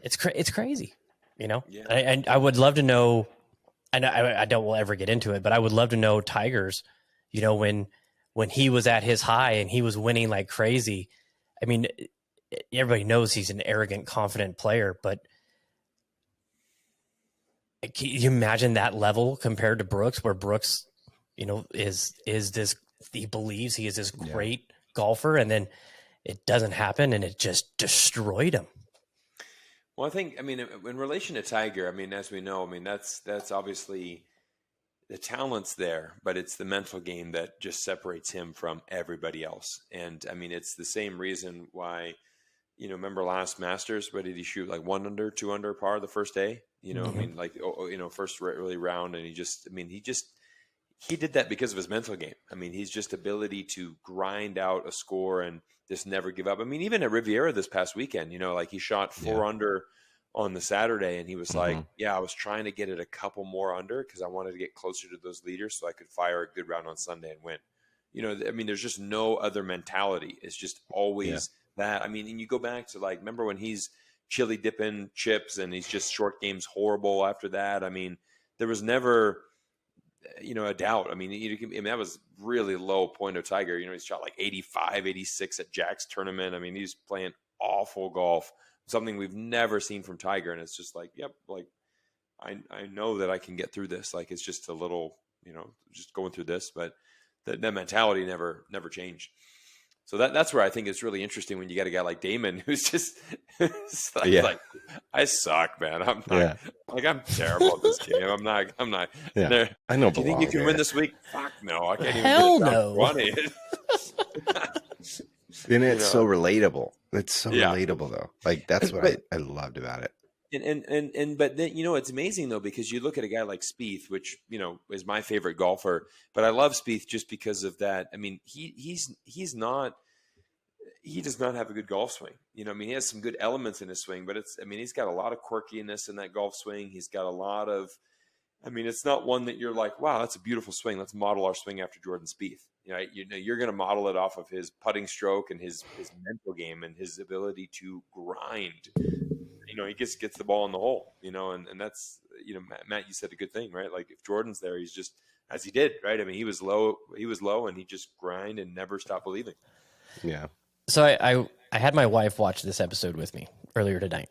It's crazy, Yeah. And I would love to know, and I don't will ever get into it, but I would love to know Tiger's, when he was at his high and he was winning like crazy. I mean, everybody knows he's an arrogant, confident player, but can you imagine that level compared to Brooks, where Brooks, is this, he believes he is this great golfer, and then it doesn't happen and it just destroyed him. Well, I think, in relation to Tiger, as we know, that's obviously the talent's there, but it's the mental game that just separates him from everybody else. And it's the same reason why, remember last Masters, what did he shoot? Like 1 under, 2 under par the first day, first really round. And he did that because of his mental game. I mean, he's just ability to grind out a score and just never give up. I mean, even at Riviera this past weekend, like he shot 4 under on the Saturday, and he was like, I was trying to get it a couple more under because I wanted to get closer to those leaders so I could fire a good round on Sunday and win. I mean, there's just no other mentality. It's just always that. I mean, and you go back to remember when he's chili dipping chips and he's just short games horrible after that. I mean, there was never, a doubt. I mean, that was really low point of Tiger. He's shot 85, 86 at Jack's tournament. I mean, he's playing awful golf, something we've never seen from Tiger. And it's just I know that I can get through this. It's just a little, just going through this, but that mentality never changed. So that's where I think it's really interesting when you got a guy like Damon who's just I suck, man. I'm not, I'm terrible at this game. I'm not. Yeah. I know. Do you think you can win this week? Fuck no. I can't even. Hell no. And it's so relatable. It's so relatable though. That's what I loved about it. But then it's amazing though, because you look at a guy like Spieth, which is my favorite golfer, but I love Spieth just because of that. I mean, he does not have a good golf swing. I mean, he has some good elements in his swing, but he's got a lot of quirkiness in that golf swing. He's got a lot of, it's not one that you're like, wow, that's a beautiful swing. Let's model our swing after Jordan Spieth. You're going to model it off of his putting stroke and his mental game and his ability to grind. He just gets the ball in the hole, and that's, Matt, you said a good thing, right? If Jordan's there, he's just, as he did, right? I mean, he was low and he just grind and never stop believing. Yeah. So I had my wife watch this episode with me earlier tonight.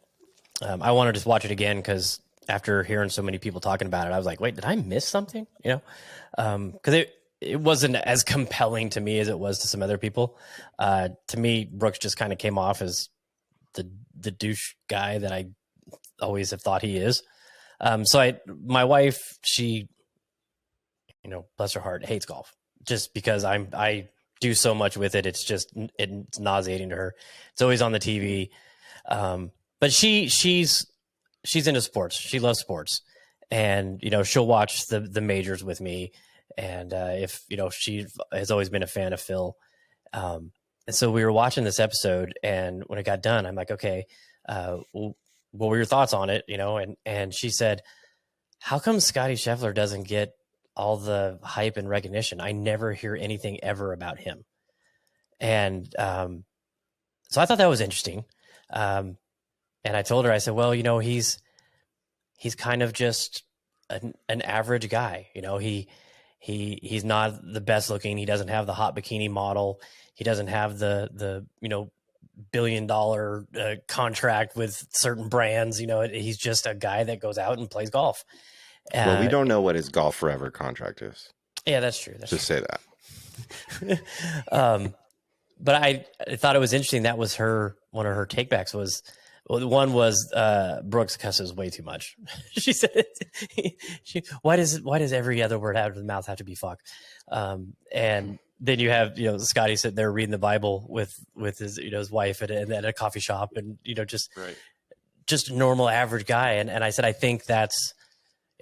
I wanted to watch it again because after hearing so many people talking about it, I was like, wait, did I miss something? Because it wasn't as compelling to me as it was to some other people. To me, Brooks just kind of came off as the douche guy that I always have thought he is. My wife, she, bless her heart, hates golf just because I do so much with it. It's nauseating to her. It's always on the TV. But she's into sports. She loves sports, and, she'll watch the majors with me. And, if, she has always been a fan of Phil. And so we were watching this episode, and when it got done, I'm like, okay, what were your thoughts on it? And she said, how come Scotty Scheffler doesn't get all the hype and recognition? I never hear anything ever about him. And, so I thought that was interesting. And I told her, I said, well, he's kind of just an average guy. He's not the best looking. He doesn't have the hot bikini model. He doesn't have the $1 billion contract with certain brands. He's just a guy that goes out and plays golf. Well, we don't know what his Golf Forever contract is. Yeah, that's true. Say that. But I thought it was interesting. That was one of her takebacks was, well, one was Brooks cusses way too much. She said, why does every other word out of his mouth have to be fuck? And then you have, Scotty sitting there reading the Bible with his, his wife at a coffee shop, and, just a normal average guy. And I said, I think that's,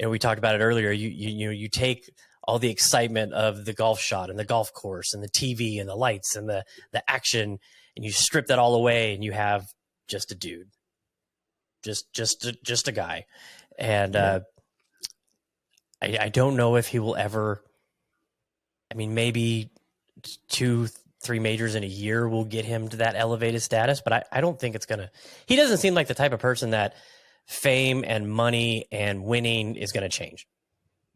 we talked about it earlier. You take all the excitement of the golf shot and the golf course and the TV and the lights and the action, and you strip that all away, and you have just a dude, just a guy. And I don't know if he will ever, maybe 2-3 majors in a year will get him to that elevated status, but I don't think it's he doesn't seem like the type of person that fame and money and winning is going to change.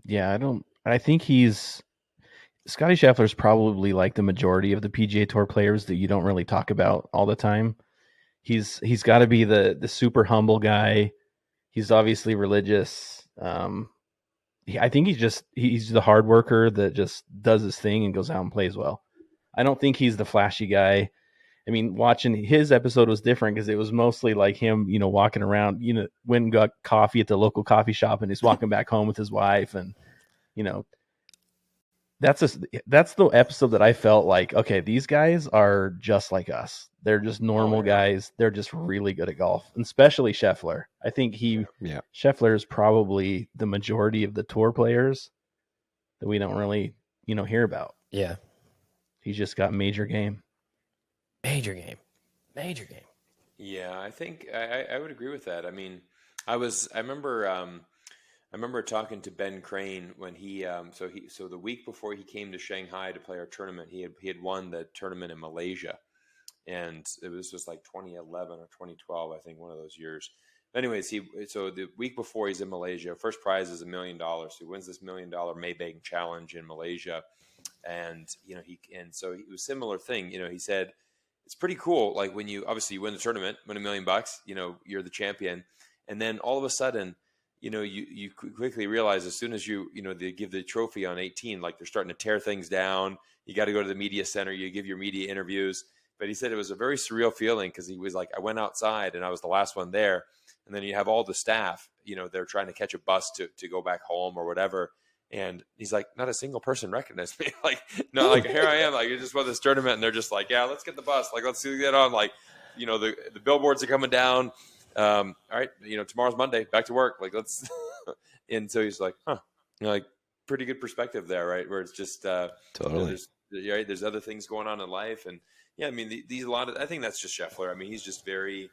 Yeah, I think Scotty Scheffler's probably like the majority of the PGA Tour players that you don't really talk about all the time. He's got to be the super humble guy. He's obviously religious. I think he's the hard worker that just does his thing and goes out and plays well. I don't think he's the flashy guy. Watching his episode was different because it was mostly like him, walking around, went and got coffee at the local coffee shop, and he's walking back home with his wife. And, that's the episode that I felt like, okay, these guys are just like us. They're just normal guys. They're just really good at golf, and especially Scheffler. I think Scheffler is probably the majority of the tour players. that we don't really, hear about. Yeah. He's just got major game. Major game. Yeah, I think I would agree with that. I mean, I remember talking to Ben Crane when so the week before he came to Shanghai to play our tournament, he had won the tournament in Malaysia, and it was just like 2011 or 2012, I think, one of those years. Anyways, so the week before he's in Malaysia, first prize is $1 million. So he wins this $1 million Maybank Challenge in Malaysia, and so it was a similar thing. He said it's pretty cool. Like when you win the tournament, win $1 million, you're the champion, and then all of a sudden, you quickly realize as soon as they give the trophy on 18, like they're starting to tear things down. You got to go to the media center. You give your media interviews. But he said it was a very surreal feeling because he was like, I went outside and I was the last one there. And then you have all the staff, they're trying to catch a bus to go back home or whatever. And he's like, not a single person recognized me. Like, no, like here I am. Like, you just won this tournament. And they're just like, yeah, let's get the bus. Like, let's get on. Like, the billboards are coming down. All right, tomorrow's Monday, back to work. Like, let's. And so he's like, huh, like pretty good perspective there, right? Where it's just totally. There's other things going on in life, and yeah, I mean, I think that's just Scheffler. I mean, he's just very,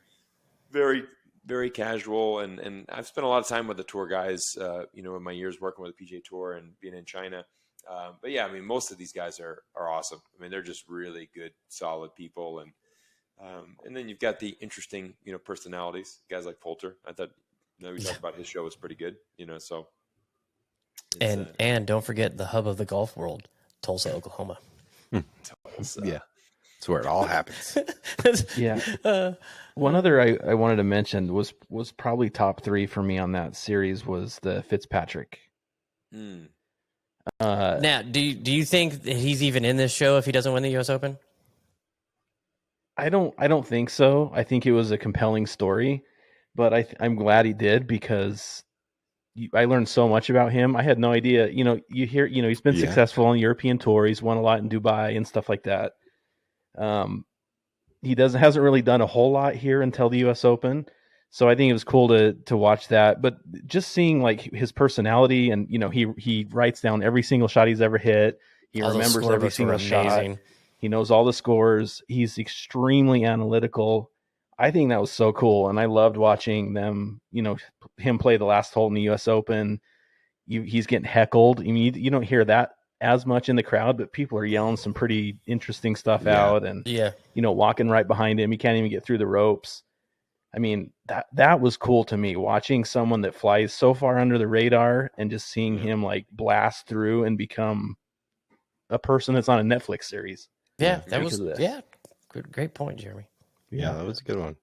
very, very casual, and I've spent a lot of time with the tour guys, in my years working with the PGA Tour and being in China. But yeah, I mean, most of these guys are awesome. I mean, they're just really good, solid people, and then you've got the interesting, personalities, guys like Poulter. I thought, we talked about his show was pretty good, so. And don't forget the hub of the golf world, Tulsa, Oklahoma. Tulsa. Yeah. That's where it all happens. Yeah. One other I wanted to mention was probably top 3 for me on that series was the Fitzpatrick. Now, do you think that he's even in this show if he doesn't win the U.S. Open? I don't think so. I think it was a compelling story, but I'm glad he did because I learned so much about him. I had no idea. You hear, he's been successful on the European Tour. He's won a lot in Dubai and stuff like that. He hasn't really done a whole lot here until the U.S. Open. So I think it was cool to watch that. But just seeing like his personality and, he writes down every single shot he's ever hit. He remembers every single shot. He knows all the scores. He's extremely analytical. I think that was so cool. And I loved watching them, him play the last hole in the U.S. Open. He's getting heckled. I mean, you don't hear that as much in the crowd, but people are yelling some pretty interesting stuff out and, walking right behind him. He can't even get through the ropes. I mean, that was cool to me, watching someone that flies so far under the radar and just seeing him like blast through and become a person that's on a Netflix series. Yeah, that was great point, Jeremy. Yeah, that was a good one.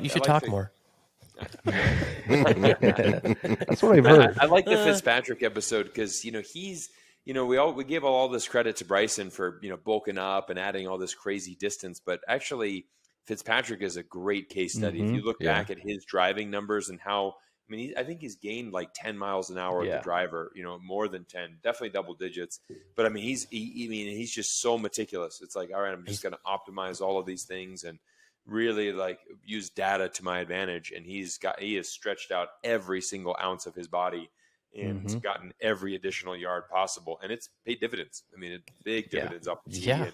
You should talk more. That's what I've heard. I like the Fitzpatrick episode because he's we give all this credit to Bryson for bulking up and adding all this crazy distance, but actually Fitzpatrick is a great case study. If you look back at his driving numbers and how. I mean, I think he's gained like 10 miles an hour with the driver, more than 10, definitely double digits. But I mean, he's just so meticulous. It's like, all right, I'm just going to optimize all of these things and really like use data to my advantage. And he has stretched out every single ounce of his body and gotten every additional yard possible. And it's paid dividends. I mean, it's big dividends off the tee. Yeah.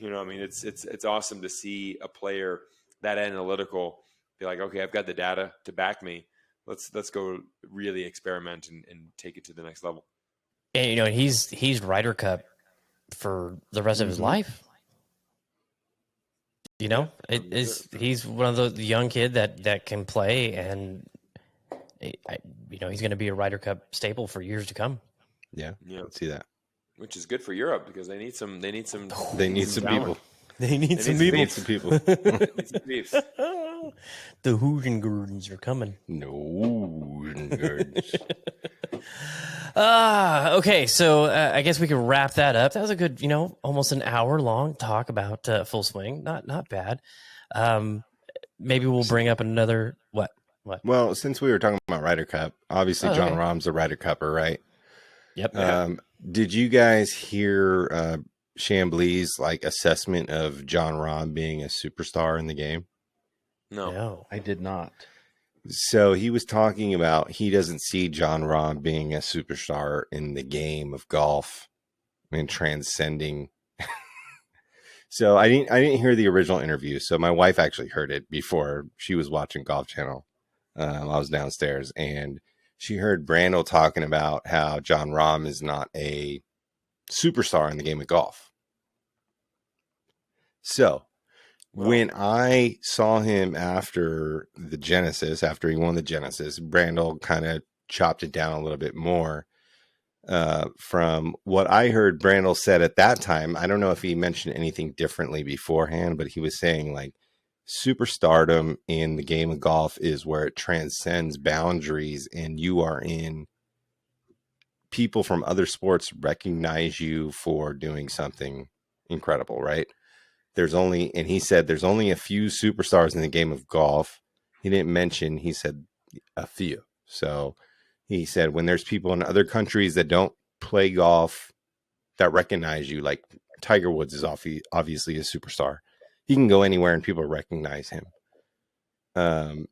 And, I mean, it's awesome to see a player that analytical be like, okay, I've got the data to back me. Let's go really experiment and take it to the next level. And he's Ryder Cup for the rest of his life. He's one of those young kid that can play, and he's going to be a Ryder Cup staple for years to come. Yeah, let's see that. Which is good for Europe because they need some people. They need some people. They need some people. The Hoogengardens are coming. No Hoogengardens. Okay, so I guess we can wrap that up. That was a good, almost an hour long talk about Full Swing. Not bad. Maybe we'll bring up another what? Well, since we were talking about Ryder Cup, obviously Jon Rahm's a Ryder Cupper, right? Yep. Did you guys hear Chambly's assessment of Jon Rahm being a superstar in the game? No, I did not. So he was talking about he doesn't see Jon Rahm being a superstar in the game of golf and transcending. So I didn't hear the original interview. So my wife actually heard it before she was watching Golf Channel. I was downstairs, and she heard Brandel talking about how Jon Rahm is not a superstar in the game of golf. So when I saw him after the Genesis, after he won the Genesis, Brandel kind of chopped it down a little bit more. From what I heard Brandel said at that time, I don't know if he mentioned anything differently beforehand, but he was saying like superstardom in the game of golf is where it transcends boundaries, and you are in people from other sports recognize you for doing something incredible, right? And he said there's only a few superstars in the game of golf. He didn't mention, he said a few. So he said when there's people in other countries that don't play golf that recognize you, like Tiger Woods is obviously a superstar. He can go anywhere and people recognize him. And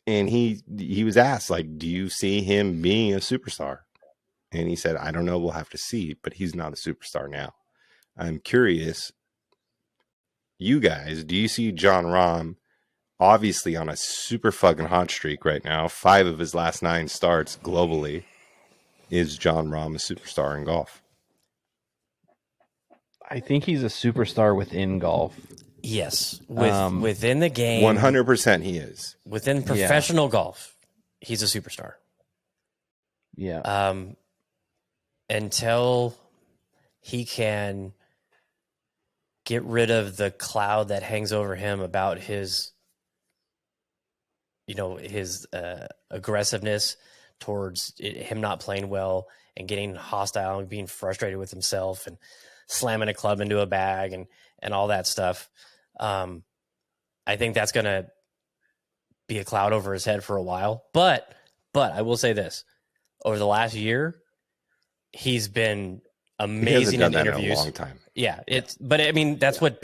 he was asked, like, do you see him being a superstar? And he said, I don't know. We'll have to see, but he's not a superstar now. I'm curious, you guys, do you see Jon Rahm obviously on a super fucking hot streak right now? 5 of his last 9 starts globally. Is Jon Rahm a superstar in golf? I think he's a superstar within golf. Yes, within the game, 100% he is. Within professional golf, he's a superstar. Yeah. Until he can get rid of the cloud that hangs over him about his, his aggressiveness towards him not playing well and getting hostile and being frustrated with himself and slamming a club into a bag and all that stuff. I think that's going to be a cloud over his head for a while. But I will say this: over the last year, he's been amazing in interviews. In a long time. Yeah, but I mean, that's what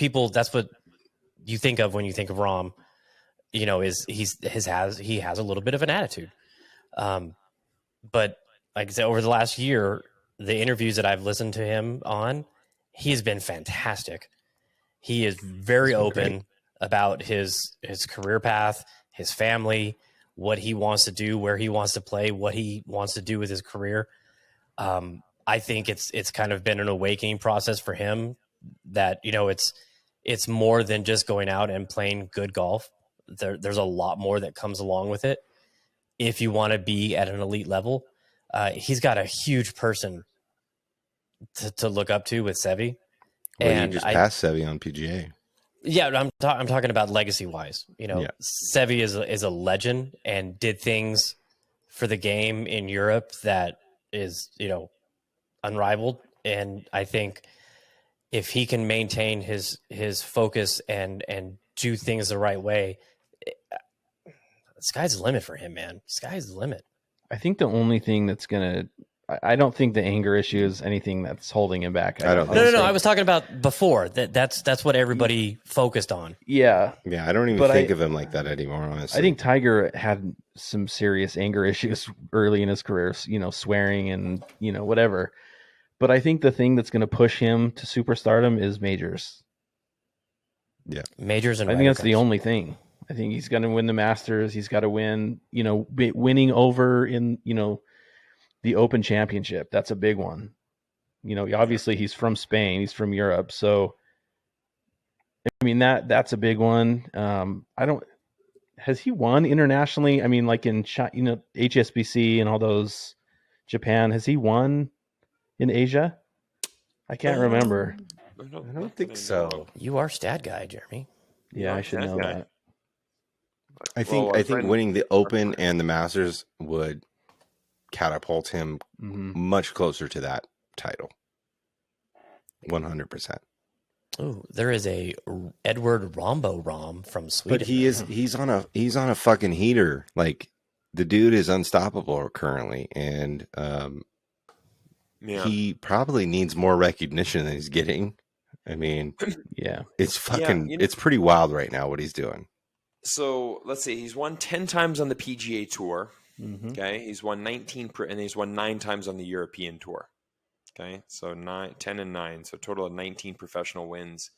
you think of when you think of Rahm. Is he has a little bit of an attitude. But like I said, over the last year, the interviews that I've listened to him on, he's been fantastic. He is very open about his career path, his family, what he wants to do, where he wants to play, what he wants to do with his career. I think it's kind of been an awakening process for him that, it's more than just going out and playing good golf. There's a lot more that comes along with it. If you want to be at an elite level, he's got a huge person to look up to with Seve. Well, and you just passed Seve on PGA. Yeah, I'm talking about legacy wise. Seve is a legend and did things for the game in Europe that is, unrivaled. And I think if he can maintain his focus and do things the right way, the sky's the limit for him, man. Sky's the limit. I think the only thing that's I don't think the anger issue is anything that's holding him back. No. I was talking about before. That's what everybody focused on. Yeah. Yeah, I don't even think of him like that anymore, honestly. I think Tiger had some serious anger issues early in his career, swearing and, whatever. But I think the thing that's going to push him to superstardom is majors. Yeah. Majors and I think that's the only thing. I think he's going to win the Masters. He's got to win, winning over in, the Open Championship. That's a big one. Obviously he's from Spain. He's from Europe. So, I mean, that's a big one. Has he won internationally? I mean, like in, HSBC and all those, Japan, has he won in Asia? I can't remember. I don't think so. You are stat guy, Jeremy. Yeah, I should know that. I think winning the Open and the Masters would catapult him much closer to that title. 100%. Oh, there is a Edward Rahm from Sweden. But he's on a fucking heater. Like, the dude is unstoppable currently, and he probably needs more recognition than he's getting. I mean, yeah, it's fucking it's pretty wild right now what he's doing. So let's see. He's won 10 times on the PGA Tour. Mm-hmm. Okay, he's won 19, and he's won 9 times on the European Tour. Okay, so 10 and 9, so total of 19 professional wins.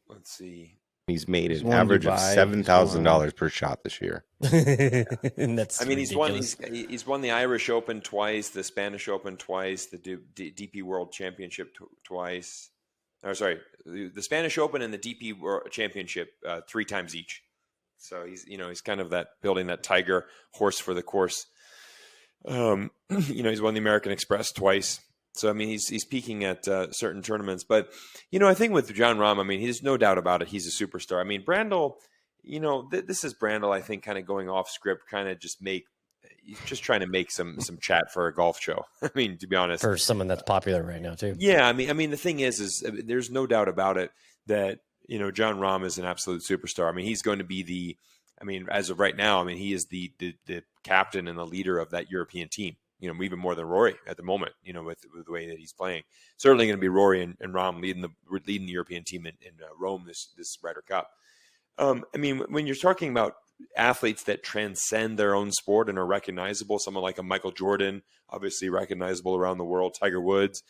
Let's see. He's made an average of $7,000 per shot this year. That's ridiculous. He's won the Irish Open twice, the Spanish Open twice, the DP World Championship twice. Or sorry, the Spanish Open and the DP World Championship 3 times each. So he's kind of building that Tiger horse for the course. He's won the American Express twice. So, I mean, he's peaking at certain tournaments. But, I think with Jon Rahm, I mean, there's no doubt about it. He's a superstar. I mean, Brandel, this is Brandel, I think, kind of going off script, kind of just trying to make some chat for a golf show. I mean, to be honest. For someone that's popular right now, too. Yeah, I mean, the thing is there's no doubt about it that, Jon Rahm is an absolute superstar. I mean, he's going to be as of right now, I mean, he is the captain and the leader of that European team. Even more than Rory at the moment, with the way that he's playing. Certainly going to be Rory and Rahm leading the European team in Rome this Ryder Cup. I mean, when you're talking about athletes that transcend their own sport and are recognizable, someone like a Michael Jordan, obviously recognizable around the world, Tiger Woods.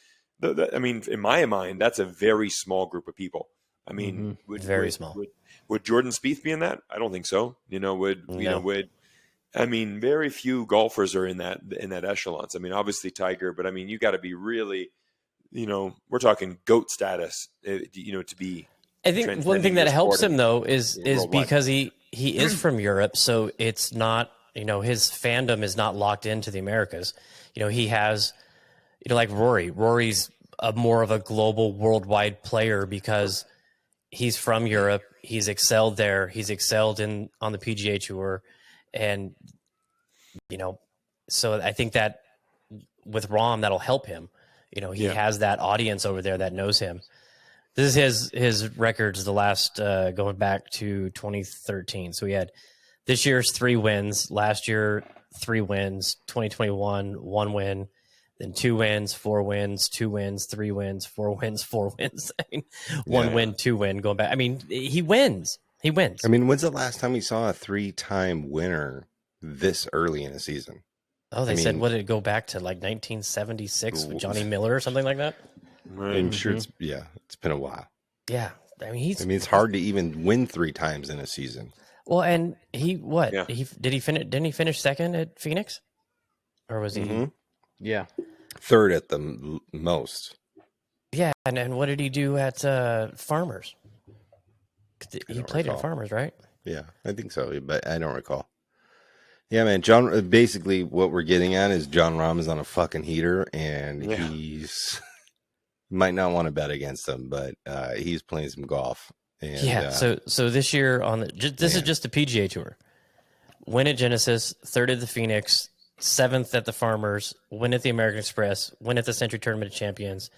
I mean, in my mind, that's a very small group of people. I mean, very small. Would Jordan Spieth be in that? I don't think so. Very few golfers are in that echelons. I mean, obviously Tiger, but I mean, you got to be really, we're talking GOAT status, to be. I think one thing that helps him though is because he is from Europe, so it's not, his fandom is not locked into the Americas. He has, like Rory. Rory's more of a global, worldwide player because he's from Europe. He's excelled there. He's excelled on the PGA Tour. And, so I think that with Rahm, that'll help him. He has that audience over there that knows him. This is his records, the last going back to 2013. So he had this year's 3 wins, last year 3 wins, 2021 1 win, then 2 wins, 4 wins, 2 wins, 3 wins, 4 wins, 4 wins. I mean, 1 win, 2 win, going back. I mean, he wins. He wins. I mean, when's the last time we saw a 3-time winner this early in a season? Oh, they said, what did it go back to, like 1976 with Johnny Miller or something like that? I'm sure it's been a while. Yeah. I mean, it's hard to even win 3 times in a season. Well, and didn't he finish second at Phoenix? Or was he? Mm-hmm. Yeah. 3rd at the most. Yeah. And what did he do at Farmers? He played at Farmers, right? Yeah, I think so, but I don't recall. Yeah, man, basically what we're getting at is Jon Rahm is on a fucking heater, and he's might not want to bet against him, but he's playing some golf. And, so this year this is just the PGA Tour. Win at Genesis, 3rd at the Phoenix, 7th at the Farmers, win at the American Express, win at the Century Tournament of Champions,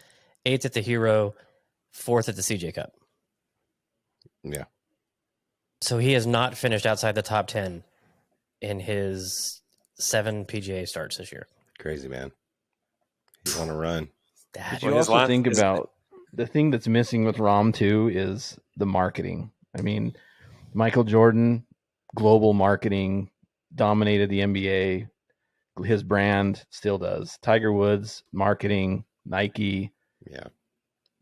8th at the Hero, 4th at the CJ Cup. Yeah. So he has not finished outside the top 10 in his 7 PGA starts this year. Crazy, man. He's on a run. But you also think about the thing that's missing with Rahm too is the marketing. I mean, Michael Jordan, global marketing, dominated the NBA. His brand still does. Tiger Woods, marketing, Nike. Yeah.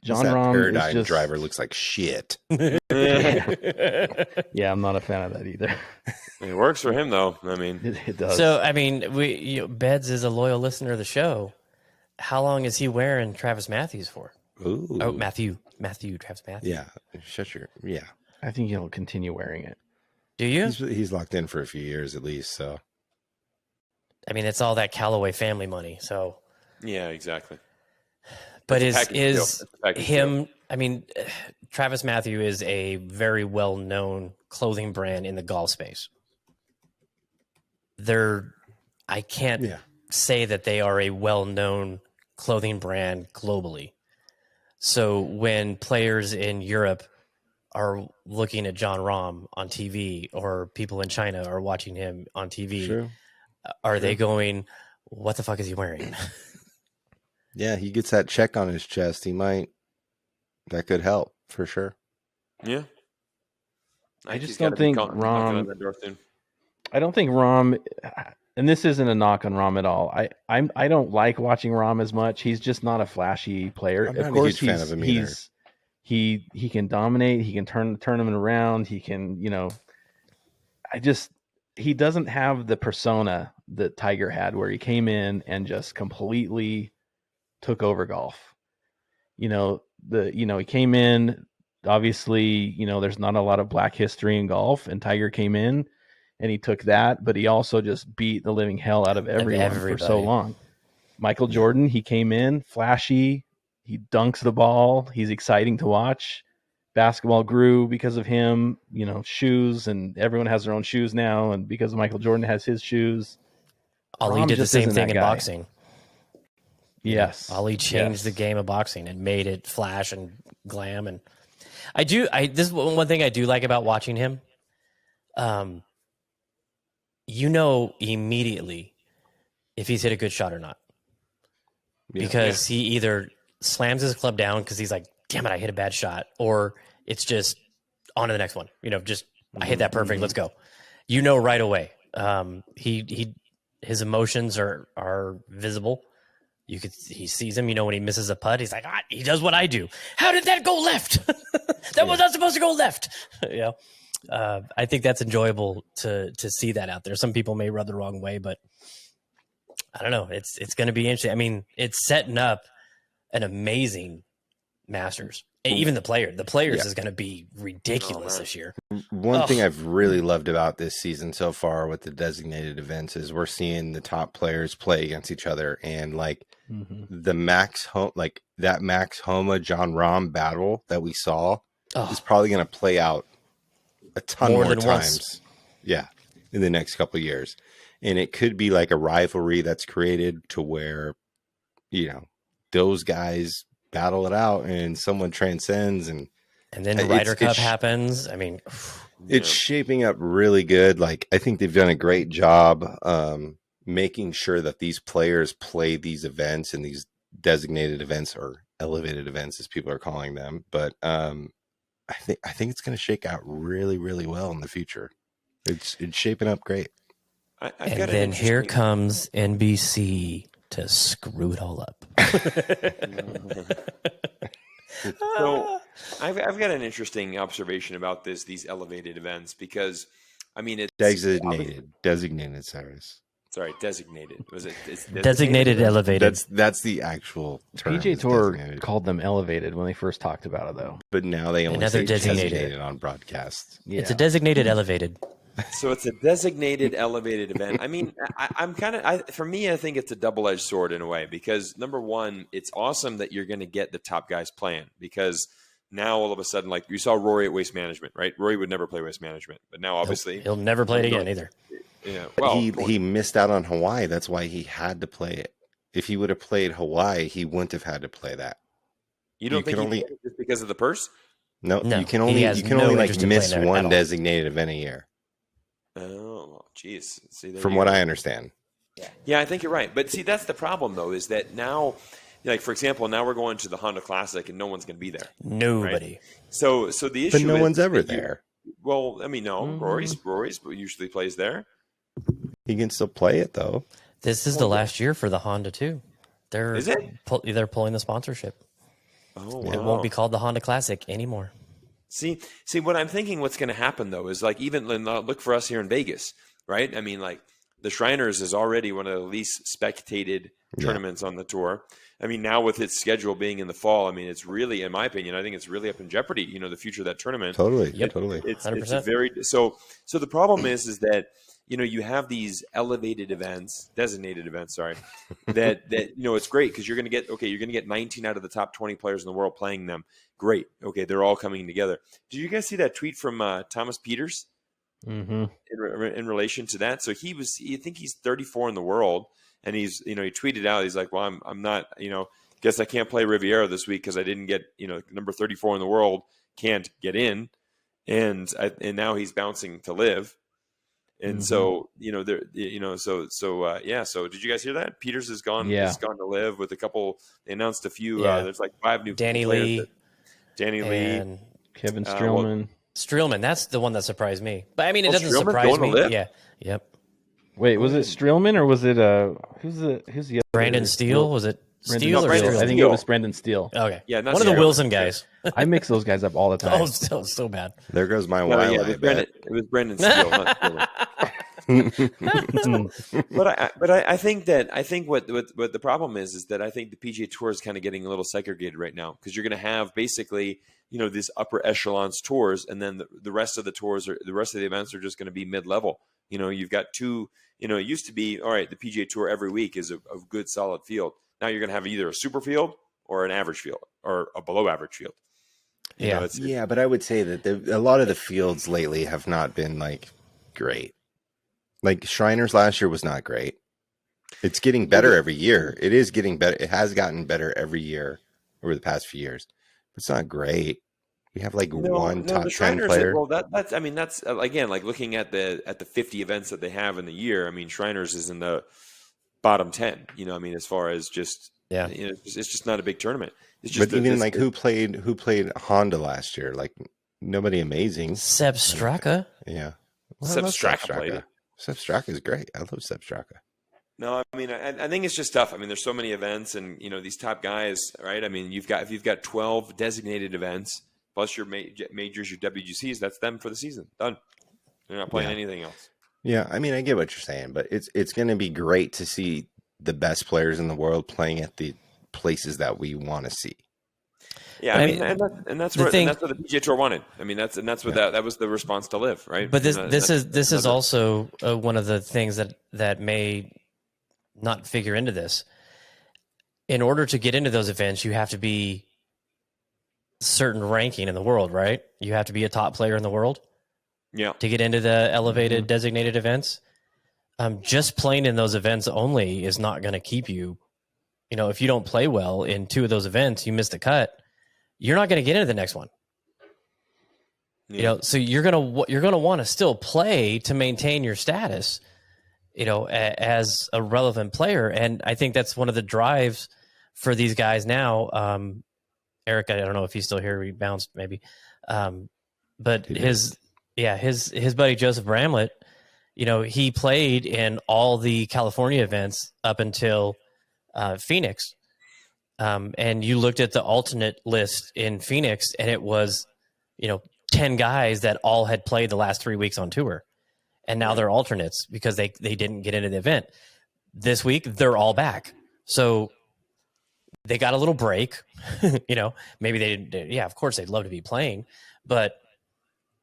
Jon Rahm Paradigm driver looks like shit. Yeah, I'm not a fan of that either. It works for him, though. I mean, it does. So, I mean, Beds is a loyal listener of the show. How long is he wearing Travis Matthews for? Ooh. Oh, Travis Matthews. Yeah, yeah. I think he'll continue wearing it. Do you? He's locked in for a few years at least. So, I mean, it's all that Callaway family money. So, yeah, exactly. But is him? I mean, Travis Matthew is a very well-known clothing brand in the golf space. I can't say that they are a well-known clothing brand globally. So when players in Europe are looking at Jon Rahm on TV, or people in China are watching him on TV, are they going, "What the fuck is he wearing?" Yeah, he gets that check on his chest. That could help for sure. Yeah. I just don't think Rahm. I don't think Rahm, and this isn't a knock on Rahm at all. I don't like watching Rahm as much. He's just not a flashy player. I'm not of course, a huge fan of him either. He can dominate. He can turn the tournament around. He can, he doesn't have the persona that Tiger had, where he came in and just completely took over golf. He came in. Obviously, there's not a lot of black history in golf, and Tiger came in and he took that, but he also just beat the living hell out of everyone for so long. Michael Jordan, he came in flashy. He dunks the ball. He's exciting to watch. Basketball grew because of him, shoes, and everyone has their own shoes now. And because Michael Jordan has his shoes, Ali did the same thing in boxing. Yes. Ali changed the game of boxing and made it flash and glam. And this is one thing I do like about watching him. Immediately if he's hit a good shot or not. Because he either slams his club down because he's like, damn it, I hit a bad shot. Or it's just on to the next one. I hit that perfect. Let's go. Right away. His emotions are visible. He sees him, when he misses a putt, he's like, he does what I do. How did that go left? That was not supposed to go left. I think that's enjoyable to see that out there. Some people may rub the wrong way, but I don't know. It's going to be interesting. I mean, it's setting up an amazing Masters. Even the players is going to be ridiculous this year. One thing I've really loved about this season so far with the designated events is we're seeing the top players play against each other, and the Max Homa Jon Rahm battle that we saw is probably going to play out a ton more times. Once. Yeah, in the next couple of years. And it could be like a rivalry that's created to where, those guys battle it out and someone transcends, and then the Ryder Cup happens. I mean, it's shaping up really good. I think they've done a great job making sure that these players play these events and these designated events, or elevated events as people are calling them. But I think it's going to shake out really, really well in the future. It's shaping up great. And then here comes NBC to screw it all up. So I've got an interesting observation about these elevated events, because it's designated, Cyrus. Sorry, designated. Was it? It's designated elevated. That's the actual term. PJ Tour called them elevated when they first talked about it, though. But now they only say designated on broadcast. Yeah. It's a designated elevated. So it's a designated elevated event. For me, I think it's a double-edged sword in a way, because number one, it's awesome that you're going to get the top guys playing, because now all of a sudden, like you saw Rory at Waste Management, right? Rory would never play Waste Management, but now obviously he'll never play it again either. Yeah, well, he missed out on Hawaii. That's why he had to play it. If he would have played Hawaii, he wouldn't have had to play that. You don't think he just because of the purse? No, you can only miss one designated event a year. Oh, geez. From what I understand. Yeah, I think you're right. But see, that's the problem, though, is that now, for example, now we're going to the Honda Classic and no one's going to be there. Nobody. Right? So the issue But no one's ever there. No. Mm-hmm. Rory's usually plays there. He can still play it, though. This is the last year for the Honda, too. Is it? They're pulling the sponsorship. Oh, wow. It won't be called the Honda Classic anymore. See, what I'm thinking what's going to happen, though, is even look for us here in Vegas, right? The Shriners is already one of the least spectated tournaments on the tour. Now with its schedule being in the fall, it's really, in my opinion, I think it's really up in jeopardy, the future of that tournament. Totally. Yep. Totally. It's very, so the problem is that, you have these designated events, that it's great because you're going to get 19 out of the top 20 players in the world playing them. Great. Okay, they're all coming together. Did you guys see that tweet from Thomas Peters in relation to that? So I think he's 34 in the world, and he's, he tweeted out, he's like, well, I'm not, guess I can't play Riviera this week because I didn't get, number 34 in the world can't get in, and now he's bouncing to live. And so, So did you guys hear that? Peters has gone to live with a couple. They announced a few. There's like 5 new Danny players. Lee, Danny Lee, Kevin Streelman. Streelman, that's the one that surprised me. But I mean, it doesn't Streelman surprise going to me. LIV? Yeah. Yep. Wait, was it Streelman or was it who's the other? Brandon Steele? Was it Brandon Steele or Brandon Steele? I think it was Brandon Steele. Okay. Yeah, not one of the Steele. Wilson guys. I mix those guys up all the time. Oh, so bad. There goes my Well, Wiley. yeah, it was Brandon Steele, not Steele. But I think what the problem is that I think the PGA Tour is kind of getting a little segregated right now, because you're going to have basically, you know, these upper echelons tours, and then the rest of the tours the rest of the events are just going to be mid-level. You know, you've got two. You know, it used to be, all right, the PGA Tour every week is a good solid field. Now you're going to have either a super field or an average field or a below average field. You know, yeah, but I would say that a lot of the fields lately have not been like great. Like Shriners last year was not great. It's getting better every year. It is getting better. It has gotten better every year over the past few years. It's not great. We have like one top 10 player. Well, that's I mean, that's again, like looking at the 50 events that they have in the year. I mean, Shriners is in the bottom 10. You know, I mean, as far as just you know, it's just not a big tournament. It's just but even like who played Honda last year? Like nobody amazing. Seb Straka. Yeah, Seb Straka played it. Seb Straka is great. I love Seb Straka. No, I mean, I think it's just tough. I mean, there's so many events, and you know, these top guys, right? I mean, if you've got 12 designated events plus your majors, your WGCs, that's them for the season. Done. They're not playing anything else. Yeah, I mean, I get what you're saying, but it's going to be great to see the best players in the world playing at the places that we want to see. Yeah, I mean, and that's what the PGA Tour wanted. I mean, that's what that was the response to LIV, right? But this is also one of the things that may not figure into this. In order to get into those events, you have to be certain ranking in the world, right? You have to be a top player in the world. Yeah. To get into the elevated designated events. Just playing in those events only is not going to keep you. You know, if you don't play well in two of those events, you miss the cut. You're not going to get into the next one. Yeah. You know, so you're gonna want to still play to maintain your status. You know, as a relevant player, and I think that's one of the drives for these guys now. Eric, I don't know if he's still here. He bounced maybe, but his buddy Joseph Bramlett, you know, he played in all the California events up until Phoenix. And you looked at the alternate list in Phoenix, and it was, you know, 10 guys that all had played the last 3 weeks on tour. And now they're alternates because they didn't get into the event. This week, they're all back. So they got a little break. You know, maybe they didn't. Yeah, of course, they'd love to be playing. But,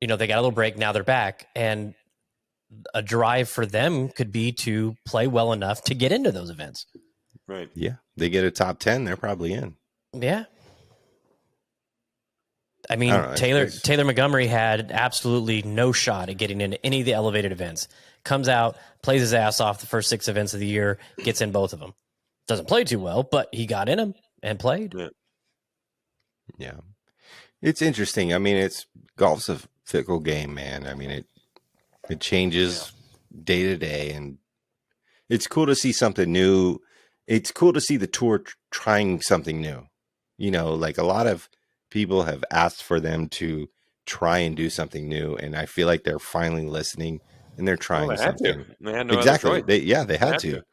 you know, they got a little break. Now they're back. And a drive for them could be to play well enough to get into those events. Right. Yeah. They get a top 10, they're probably in. Yeah. I mean, Taylor Montgomery had absolutely no shot at getting into any of the elevated events. Comes out, plays his ass off the first 6 events of the year, gets in both of them. Doesn't play too well, but he got in them and played. Yeah. It's interesting. I mean, golf's a fickle game, man. I mean, it changes day to day, and it's cool to see something new. It's cool to see the tour trying something new. You know, like a lot of people have asked for them to try and do something new, and I feel like they're finally listening and they're trying something. They had no exactly. other choice. They had to.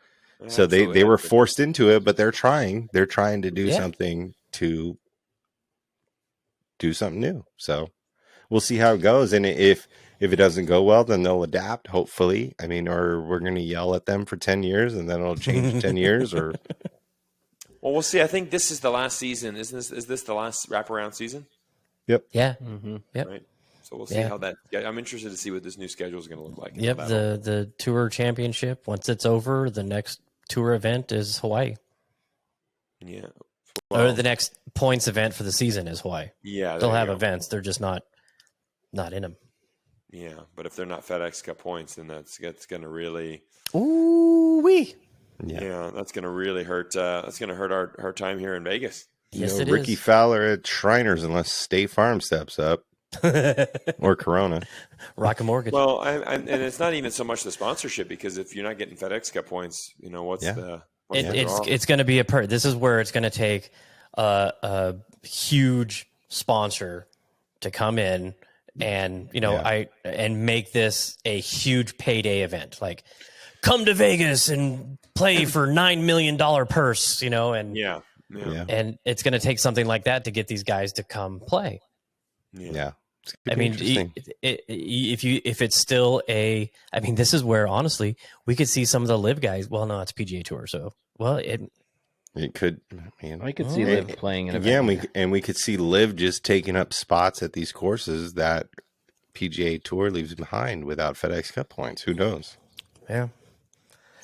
So they were forced into it, but they're trying. They're trying to do something to do something new. So we'll see how it goes, and if it doesn't go well, then they'll adapt, hopefully. I mean, or we're going to yell at them for 10 years, and then it'll change in 10 years, or... Well, we'll see. I think this is the last season. Is this the last wraparound season? Yep. Yeah. Mm-hmm. Yep. Right. So we'll see how that. Yeah, I'm interested to see what this new schedule is going to look like. Yep. The tour championship. Once it's over, the next tour event is Hawaii. Yeah. Well, or the next points event for the season is Hawaii. Yeah. They'll have events. They're just not in them. Yeah, but if they're not FedEx Cup points, then that's going to really. Ooh-wee. Yeah, that's going to really hurt. That's going to hurt our time here in Vegas. Yes, it Ricky is. Fowler at Shriners, unless State Farm steps up, or Corona, Rock a Mortgage. Well, and it's not even so much the sponsorship, because if you're not getting FedEx Cup points, you know what's the. It's going to be this is where it's going to take a huge sponsor to come in and and make this a huge payday event. Like, come to Vegas and play for $9 million purse, and and it's going to take something like that to get these guys to come play. Yeah. I mean, if it's still this is where honestly we could see some of the live guys. Well, no, it's PGA Tour, so it could. I could see live playing an event. We could see live just taking up spots at these courses that PGA Tour leaves behind without FedEx Cup points. Who knows? Yeah,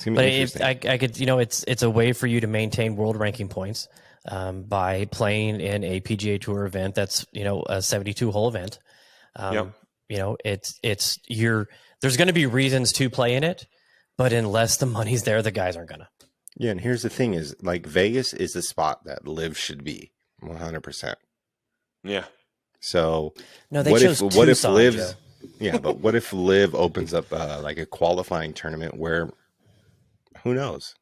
but I could, it's a way for you to maintain world ranking points by playing in a PGA Tour event that's a 72 hole event. There's going to be reasons to play in it, but unless the money's there, the guys aren't gonna. Yeah, and here's the thing: is like Vegas is the spot that live should be 100%. Yeah. So no, they chose Tucson, what if live? Yeah, but what if live opens up like a qualifying tournament where, who knows,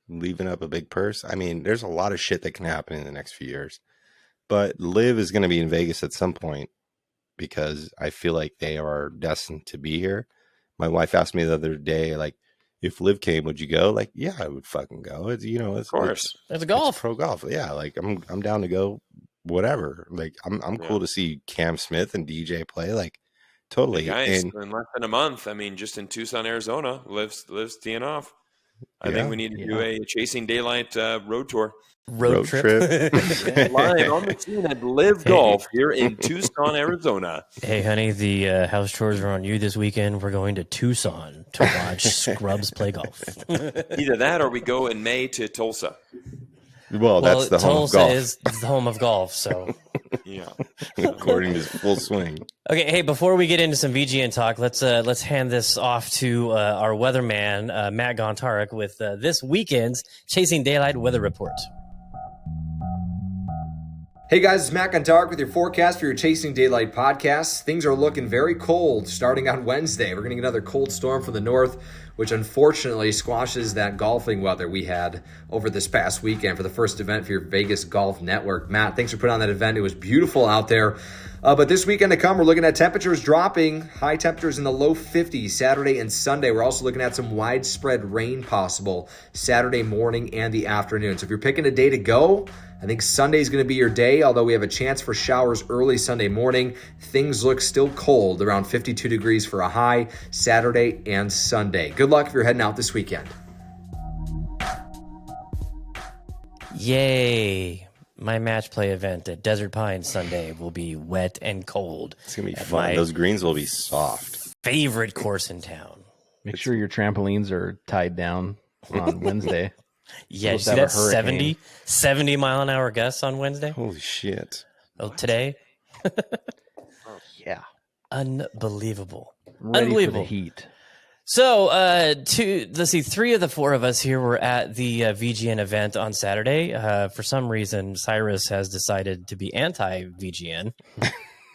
leaving up a big purse? I mean, there's a lot of shit that can happen in the next few years, but live is going to be in Vegas at some point, because I feel like they are destined to be here. My wife asked me the other day, like, if live came, would you go? Like, yeah, I would fucking go. It's of course, it's golf, it's pro golf. Yeah, like I'm down to go. Whatever. Like I'm cool to see Cam Smith and DJ play. Like totally. Guys, in less than a month. I mean, just in Tucson, Arizona, lives teeing off. I think we need to do a Chasing Daylight road tour. Road trip. Live on the scene at Live Golf here in Tucson, Arizona. Hey, honey, the house chores are on you this weekend. We're going to Tucson to watch scrubs play golf. Either that, or we go in May to Tulsa. Well, that's the home of golf. Tulsa is the home of golf, so yeah. According to full swing. Okay, hey, before we get into some VGN talk, let's hand this off to our weatherman, Matt Gontarek, with this weekend's Chasing Daylight weather report. Hey guys, it's Matt Gontarek with your forecast for your Chasing Daylight podcast. Things are looking very cold starting on Wednesday. We're going to get another cold storm from the north, which unfortunately squashes that golfing weather we had over this past weekend for the first event for your Vegas Golf Network. Matt, thanks for putting on that event. It was beautiful out there. But this weekend to come, we're looking at temperatures dropping, high temperatures in the low 50s Saturday and Sunday. We're also looking at some widespread rain possible Saturday morning and the afternoon. So if you're picking a day to go, I think Sunday is going to be your day, although we have a chance for showers early Sunday morning. Things look still cold, around 52 degrees for a high Saturday and Sunday. Good luck if you're heading out this weekend. Yay. My match play event at Desert Pines Sunday will be wet and cold. It's going to be fun. Those greens will be soft. Favorite course in town. Make sure your trampolines are tied down on Wednesday. Yeah, you see that 70 mile an hour gusts on Wednesday? Holy shit. Oh, today? Yeah. Unbelievable. Ready for the heat. So, let's see, 3 of the 4 of us here were at the VGN event on Saturday. For some reason, Cyrus has decided to be anti-VGN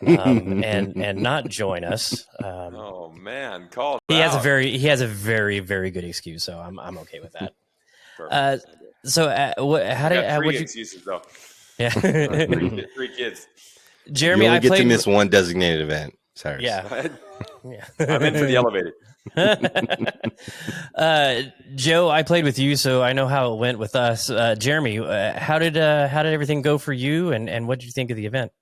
and not join us. Oh man, call. He has a very, very good excuse, so I'm okay with that. What'd you excuses though? Yeah, 3 kids. Jeremy, you only I get played to miss one designated event. Cyrus. Yeah. I'm in for the elevated. Joe, I played with you, so I know how it went with us. Jeremy, how did everything go for you, and what did you think of the event?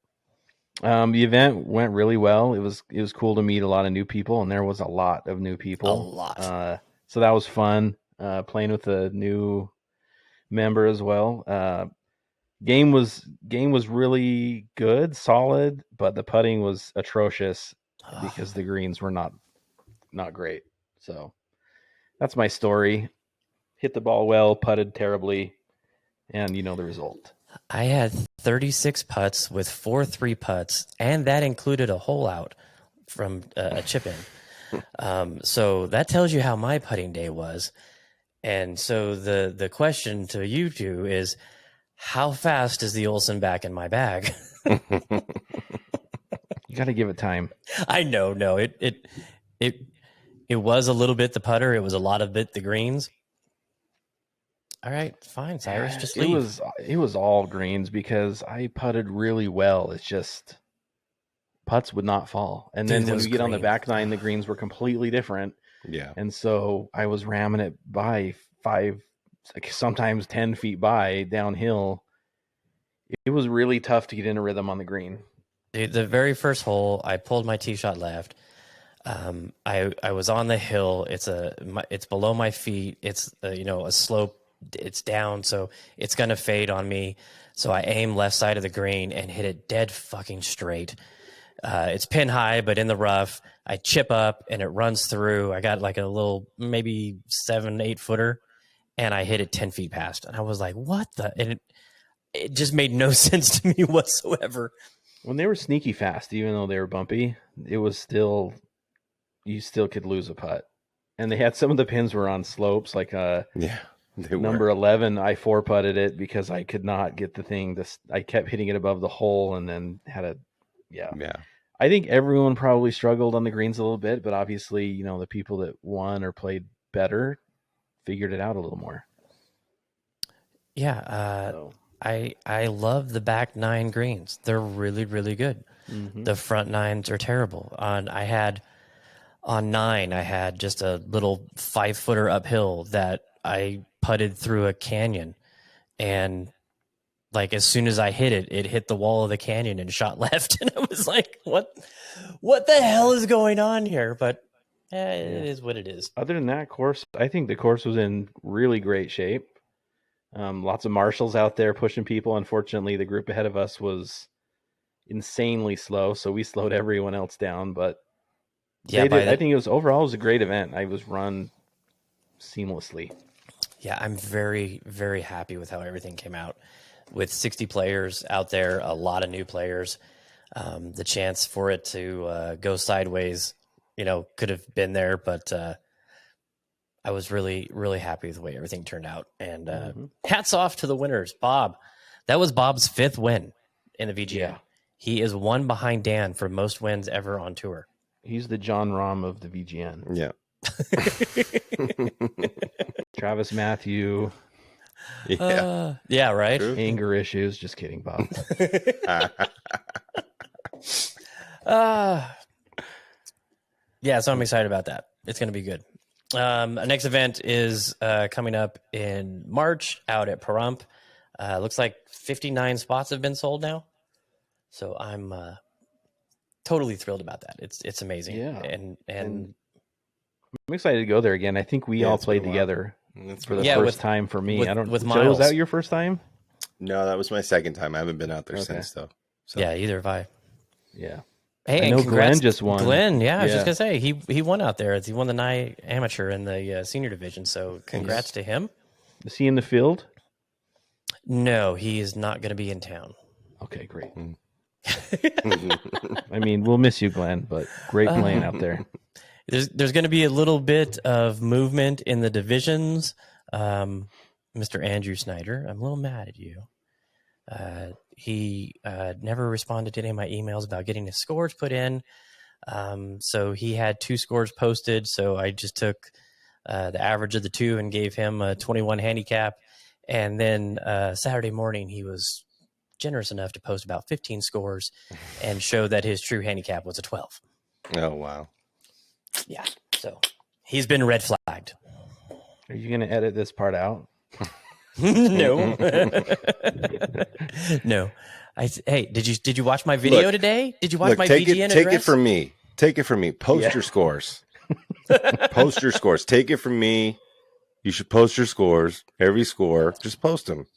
The event went really well. It was cool to meet a lot of new people, and there was a lot of new people. A lot. So that was fun. Playing with a new member as well. Game was really good, solid, but the putting was atrocious because the greens were not great. So that's my story. Hit the ball well, putted terribly, and you know the result. I had 36 putts with 4 3-putts, and that included a hole out from a chip in. So that tells you how my putting day was. And so the question to you two is, how fast is the Olsen back in my bag? You got to give it time. I know. No, it was a little bit the putter. It was a lot of bit the greens. All right, fine, Cyrus, just leave. It was all greens because I putted really well. It's just putts would not fall. And Dude, then that when was you get on the great. back nine, the greens were completely different. Yeah. And so I was ramming it by 5, sometimes 10 feet by downhill. It was really tough to get in a rhythm on the green. Dude, the very first hole, I pulled my tee shot left. I was on the hill. It's below my feet. It's a slope. It's down, so it's gonna fade on me. So I aim left side of the green and hit it dead fucking straight. It's pin high, but in the rough. I chip up and it runs through. I got like a little, maybe 7-8 footer, and I hit it 10 feet past. And I was like, what the? And it just made no sense to me whatsoever. When they were sneaky fast, even though they were bumpy, it was still, you still could lose a putt. And they had some of the pins were on slopes, like number 11. I 4-putted it because I could not get the thing. I kept hitting it above the hole, and then had a I think everyone probably struggled on the greens a little bit, but obviously, the people that won or played better figured it out a little more. Yeah, I love the back 9 greens. They're really, really good. Mm-hmm. The front 9s are terrible. On 9, I had just a little 5-footer uphill that I putted through a canyon, and like as soon as I hit it, it hit the wall of the canyon and shot left, and I was like, "What the hell is going on here?" But it is what it is. Other than that course, I think the course was in really great shape. Lots of marshals out there pushing people. Unfortunately, the group ahead of us was insanely slow, so we slowed everyone else down. But I think it was a great event. I was run seamlessly. Yeah, I'm very, very happy with how everything came out. With 60 players out there, a lot of new players, the chance for it to go sideways, could have been there, but I was really, really happy with the way everything turned out. And hats off to the winners. Bob, that was Bob's 5th win in the VGN. Yeah. He is 1 behind Dan for most wins ever on tour. He's the Jon Rahm of the VGN. Yeah. Travis Matthew. Yeah, right. True. Anger issues. Just kidding, Bob. Yeah, so I'm excited about that. It's going to be good. Next event is coming up in March out at Pahrump. Looks like 59 spots have been sold now. So I'm totally thrilled about that. It's amazing. Yeah. And I'm excited to go there again. I think we all played together for the first time for me. With Joe, Miles. was that your first time? No, that was my second time. I haven't been out there since, though. So. Yeah, either have I. Yeah. Hey, I know Glenn just won. Glenn, I was just gonna say he won out there. He won the NY Amateur in the senior division. So congrats to him. Is he in the field? No, he is not going to be in town. Okay, great. I mean, we'll miss you, Glenn, but great playing out there. There's going to be a little bit of movement in the divisions. Mr. Andrew Snyder, I'm a little mad at you. He never responded to any of my emails about getting his scores put in. So he had 2 scores posted. So I just took the average of the 2 and gave him a 21 handicap. And then Saturday morning, he was generous enough to post about 15 scores and show that his true handicap was a 12. Oh, wow. Yeah. So he's been red flagged. Are you going to edit this part out? No. No. Hey, did you watch my video today? Did you watch my VGN address? Take it from me. Take it from me. Post your scores. Post your scores. Take it from me. You should post your scores. Every score, just post them.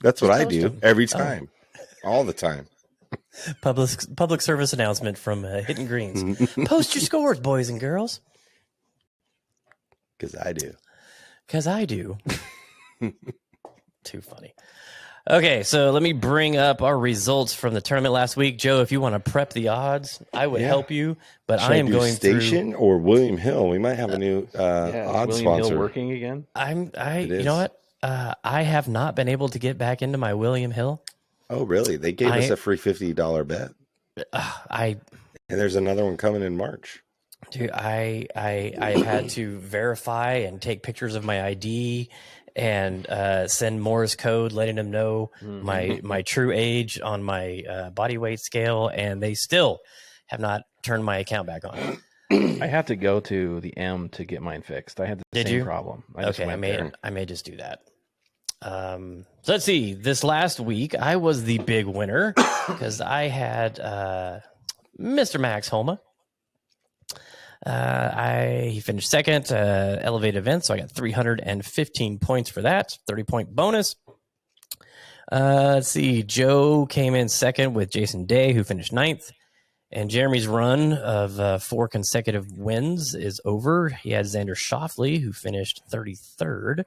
That's what I do every time, all the time. Public service announcement from Hitting Greens. Post your scores, boys and girls. Because I do. Because I do. Too funny. Okay, so let me bring up our results from the tournament last week. Joe, if you want to prep the odds, I would help you. But Should I am going Station or William Hill. We might have a new odds William sponsor. Hill working again. You know what? I have not been able to get back into my William Hill. Oh, really? They gave us a free $50 bet. And there's another one coming in March. Dude, I had to verify and take pictures of my ID and send Morse code letting them know my true age on my body weight scale, and they still have not turned my account back on. I have to go to the M to get mine fixed. I had the same problem. I may just do that. So let's see. This last week, I was the big winner because I had Mr. Max Homa. He finished second, elevated event, so I got 315 points for that. 30-point bonus. Let's see. Joe came in second with Jason Day, who finished ninth. And Jeremy's run of 4 consecutive wins is over. He had Xander Schauffele, who finished 33rd.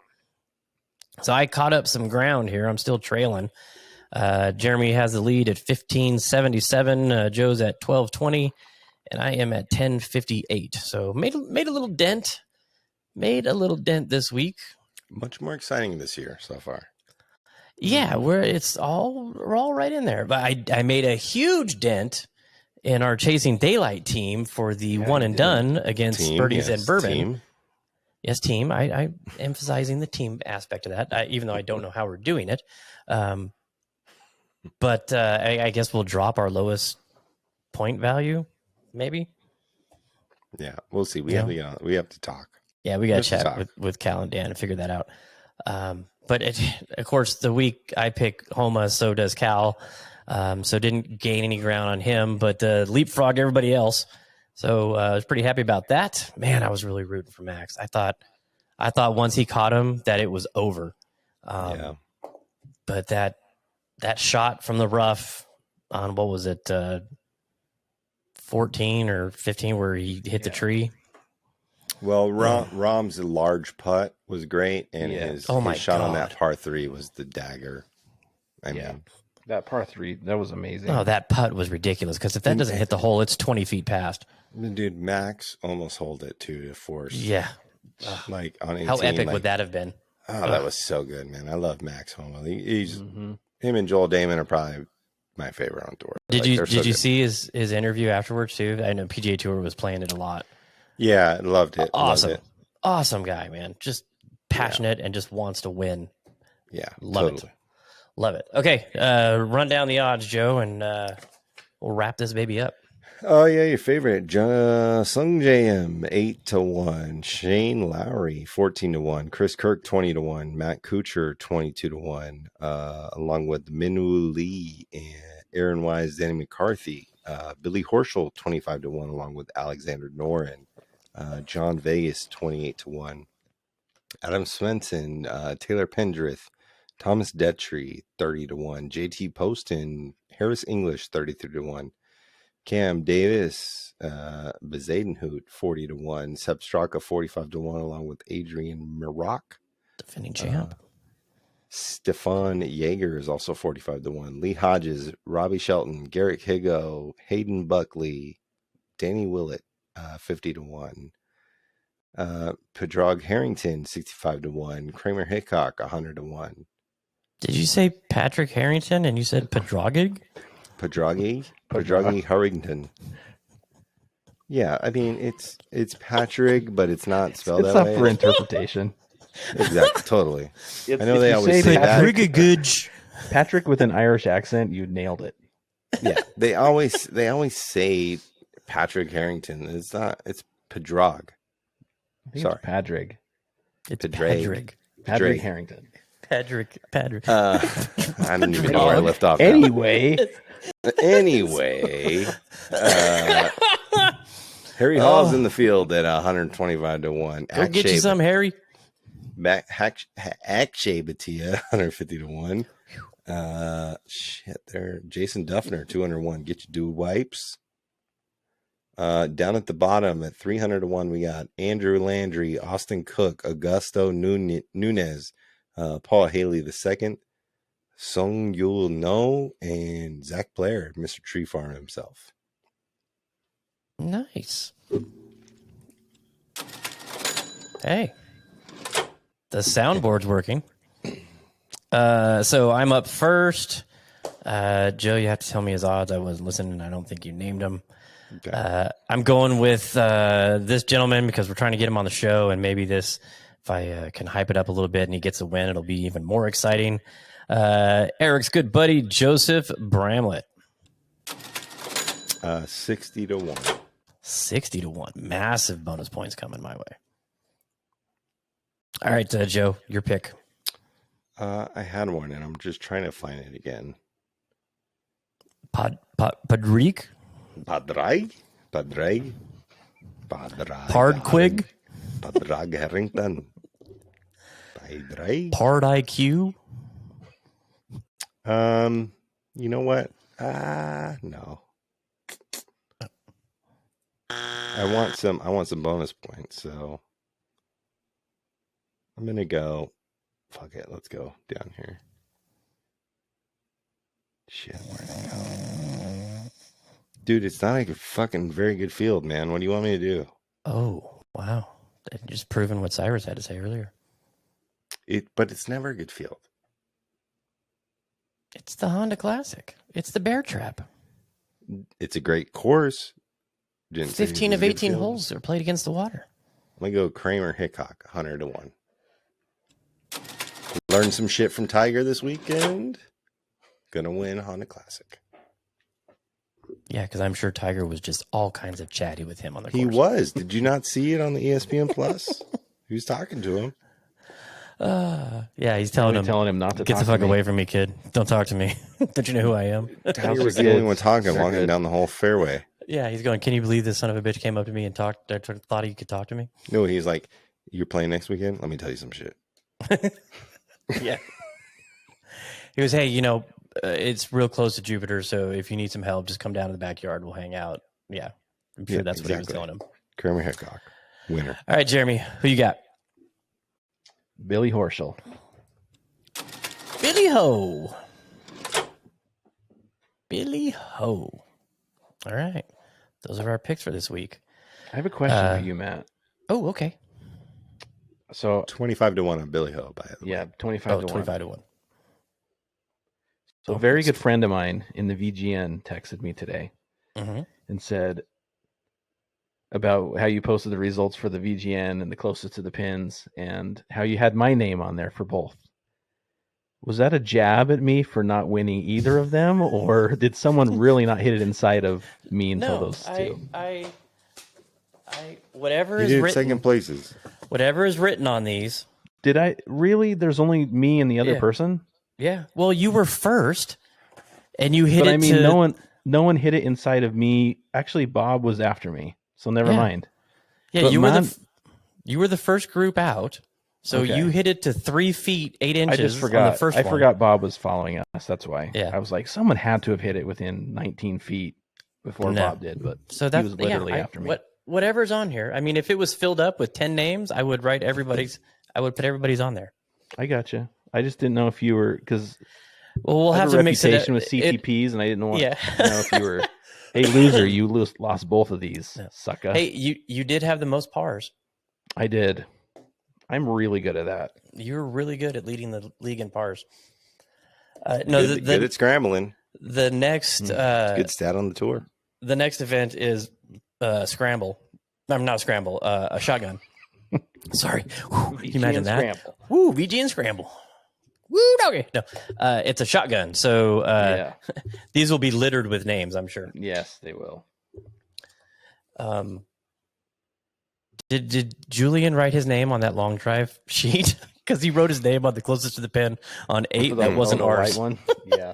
So I caught up some ground here. I'm still trailing. Jeremy has the lead at 1577. Joe's at 1220. And I am at 1058. So made a little dent. Made a little dent this week. Much more exciting this year so far. Yeah, we're all right in there. But I made a huge dent in our Chasing Daylight team for the one and done against Birdies and Bourbon. Team. Yes, team. I emphasizing the team aspect of that, even though I don't know how we're doing it. But I guess we'll drop our lowest point value, maybe. Yeah, we'll see. We have to talk. Yeah, we got to chat with Cal and Dan to figure that out. But of course, the week I pick Homa, so does Cal. So didn't gain any ground on him, but leapfrogged everybody else. So I was pretty happy about that. Man, I was really rooting for Max. I thought once he caught him that it was over. But that shot from the rough on, what was it, 14 or 15, where he hit the tree. Well, Rahm's large putt was great, and his shot on that par 3 was the dagger. I mean, that par 3, that was amazing. Oh, that putt was ridiculous, because if that doesn't hit the hole, it's 20 feet past. Dude, Max almost hold it to force. Yeah. Like on 18, how epic would that have been? Oh, that was so good, man. I love Max Homa. He's him and Joel Damon are probably my favorite on tour. Did you see his interview afterwards too? I know PGA Tour was playing it a lot. Yeah, loved it. Awesome. Loved it. Awesome guy, man. Just passionate and just wants to win. Yeah. Love it. Love it. Okay. Run down the odds, Joe, and we'll wrap this baby up. Oh yeah, your favorite. Sung JM 8-1. Shane Lowry 14-1. Chris Kirk 20-1. Matt Kuchar 22-1. Along with Minwoo Lee and Aaron Wise, Danny McCarthy. Billy Horschel 25-1, along with Alexander Noren. John Vegas 28-1. Adam Svensson, Taylor Pendrith, Thomas Detry 30-1. JT Poston, Harris English 33-1. Cam Davis, Bezadenhout 40-1. Seb Straka 45-1, along with Adrian Merock, defending champ. Stefan Yeager is also 45-1. Lee Hodges, Robbie Shelton, Garrett Higo, Hayden Buckley, Danny Willett 50-1. Pedrog Harrington 65-1. Kramer Hickok 100-1. Did you say Patrick Harrington and you said Pedrogig? Pedroggy Harrington. Yeah, I mean it's Patrick, but it's not spelled that way. It's up for interpretation. Exactly, totally. I know they always say that. Patrick with an Irish accent, you nailed it. Yeah, they always say Patrick Harrington. It's not. It's Pedrog. Sorry, Padraig. It's Padraig. Patrick Harrington. Patrick. I don't even know where I left off. Anyway, Harry Hall's in the field at 125-1. Go get you some, Harry. Akshay Bhatia 150-1. There. Jason Duffner 201. Get your dude wipes. Down at the bottom at 300-1, we got Andrew Landry, Austin Cook, Augusto Nunez, Paul Haley II, Sung Yul No, and Zach Blair, Mr. Tree Farm himself. Nice. Hey, the soundboard's working. So I'm up first. Joe, you have to tell me his odds. I wasn't listening. I don't think you named him. Okay. I'm going with this gentleman because we're trying to get him on the show, and maybe this, if I can hype it up a little bit and he gets a win, it'll be even more exciting. Eric's good buddy, Joseph Bramlett. 60 to 1. 60 to 1. Massive bonus points coming my way. All right, Joe, your pick. I had one, and I'm just trying to find it again. Padrik? Padraig? Pardquig? Padraig Harrington. Padraig? Pard IQ? You know what? No. I want some bonus points, so I'm gonna go. Fuck it, let's go down here. Shit, where'd I go? Dude, it's not like a fucking very good field, man. What do you want me to do? Oh, wow. Just proving what Cyrus had to say earlier. But it's never a good field. It's the Honda Classic. It's the Bear Trap. It's a great course. 15 of 18 holes are played against the water. I'm going to go Kramer Hickok, 100 to 1. Learn some shit from Tiger this weekend. Gonna win Honda Classic. Yeah, because I'm sure Tiger was just all kinds of chatty with him on the course. He was. Did you not see it on the ESPN Plus? He was talking to him. Yeah, he's telling him not to get the fuck away from me, kid. Don't talk to me. Don't you know who I am? Tiger was the only one talking, walking down the whole fairway. Yeah, he's going, can you believe this son of a bitch came up to me and thought he could talk to me? No, he's like, you're playing next weekend? Let me tell you some shit. Yeah. He goes, hey, it's real close to Jupiter, so if you need some help, just come down to the backyard. We'll hang out. Yeah, I'm sure that's what he was telling him. Kramer Hickok, winner. All right, Jeremy, who you got? Billy Horschel. Billy Ho. Billy Ho. All right. Those are our picks for this week. I have a question for you, Matt. Oh, okay. So 25 to 1 on Billy Ho, by the way. Yeah, 25 to 25 to 1. So a very good friend of mine in the VGN texted me today and said about how you posted the results for the VGN and the closest to the pins and how you had my name on there for both. Was that a jab at me for not winning either of them, or did someone really not hit it inside of me until those two? I whatever You is did written, second places. whatever is written on these. Did I really? There's only me and the other person. Yeah. Well, you were first, and you hit it. I mean, no one hit it inside of me. Actually, Bob was after me, so never mind. Yeah, but you were the first group out. So you hit it to 3 feet 8 inches. I just forgot. On the first I one. forgot Bob was following us. That's why. Yeah. I was like, someone had to have hit it within 19 feet before Bob did, but so he was literally after me. Whatever's on here. I mean, if it was filled up with 10 names, I would write everybody's. I would put everybody's on there. I gotcha. I just didn't know if you were because we'll have to mix it with CTPs, and I didn't want to know if you were. Hey, loser! You lost both of these, sucker. Hey, you did have the most pars. I did. I'm really good at that. You're really good at leading the league in pars. Good at scrambling. The next good stat on the tour. The next event is scramble. I'm not scramble. A shotgun. Sorry. Can you imagine that? Scramble. Woo, VGN scramble. Woo, doggy. No, it's a shotgun. So these will be littered with names, I'm sure. Yes, they will. Did Julian write his name on that long drive sheet? Because he wrote his name on the closest to the pin on 8. That wasn't ours. Right one. Yeah,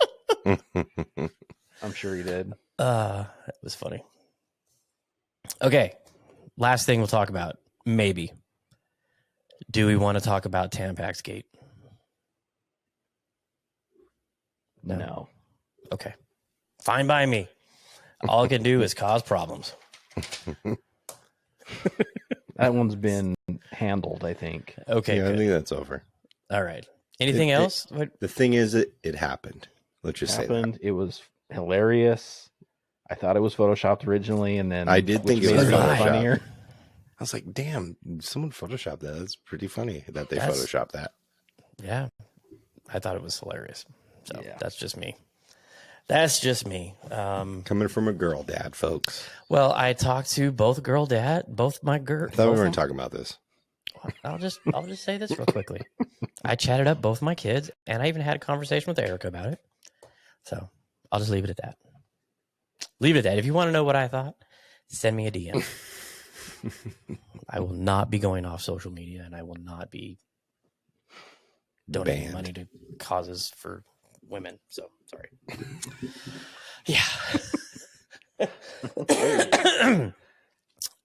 I'm sure he did. It was funny. Okay, last thing we'll talk about. Maybe. Do we want to talk about Tampax Gate? No. Okay. Fine by me. All I can do is cause problems. That one's been handled, I think. Okay. Yeah, I think that's over. All right. Anything else? The thing is, it happened. Let's just say that. It was hilarious. I thought it was photoshopped originally, and then I did think it was funnier. I was like, damn, someone photoshopped that. That's pretty funny that they photoshopped that. Yeah. I thought it was hilarious. So that's just me. That's just me. Coming from a girl dad, folks. Well, I talked to both my girl. I thought we weren't talking about this. I'll just say this real quickly. I chatted up both my kids, and I even had a conversation with Erica about it. So I'll just leave it at that. Leave it at that. If you want to know what I thought, send me a DM. I will not be going off social media, and I will not be donating money to causes for women. So sorry. Yeah.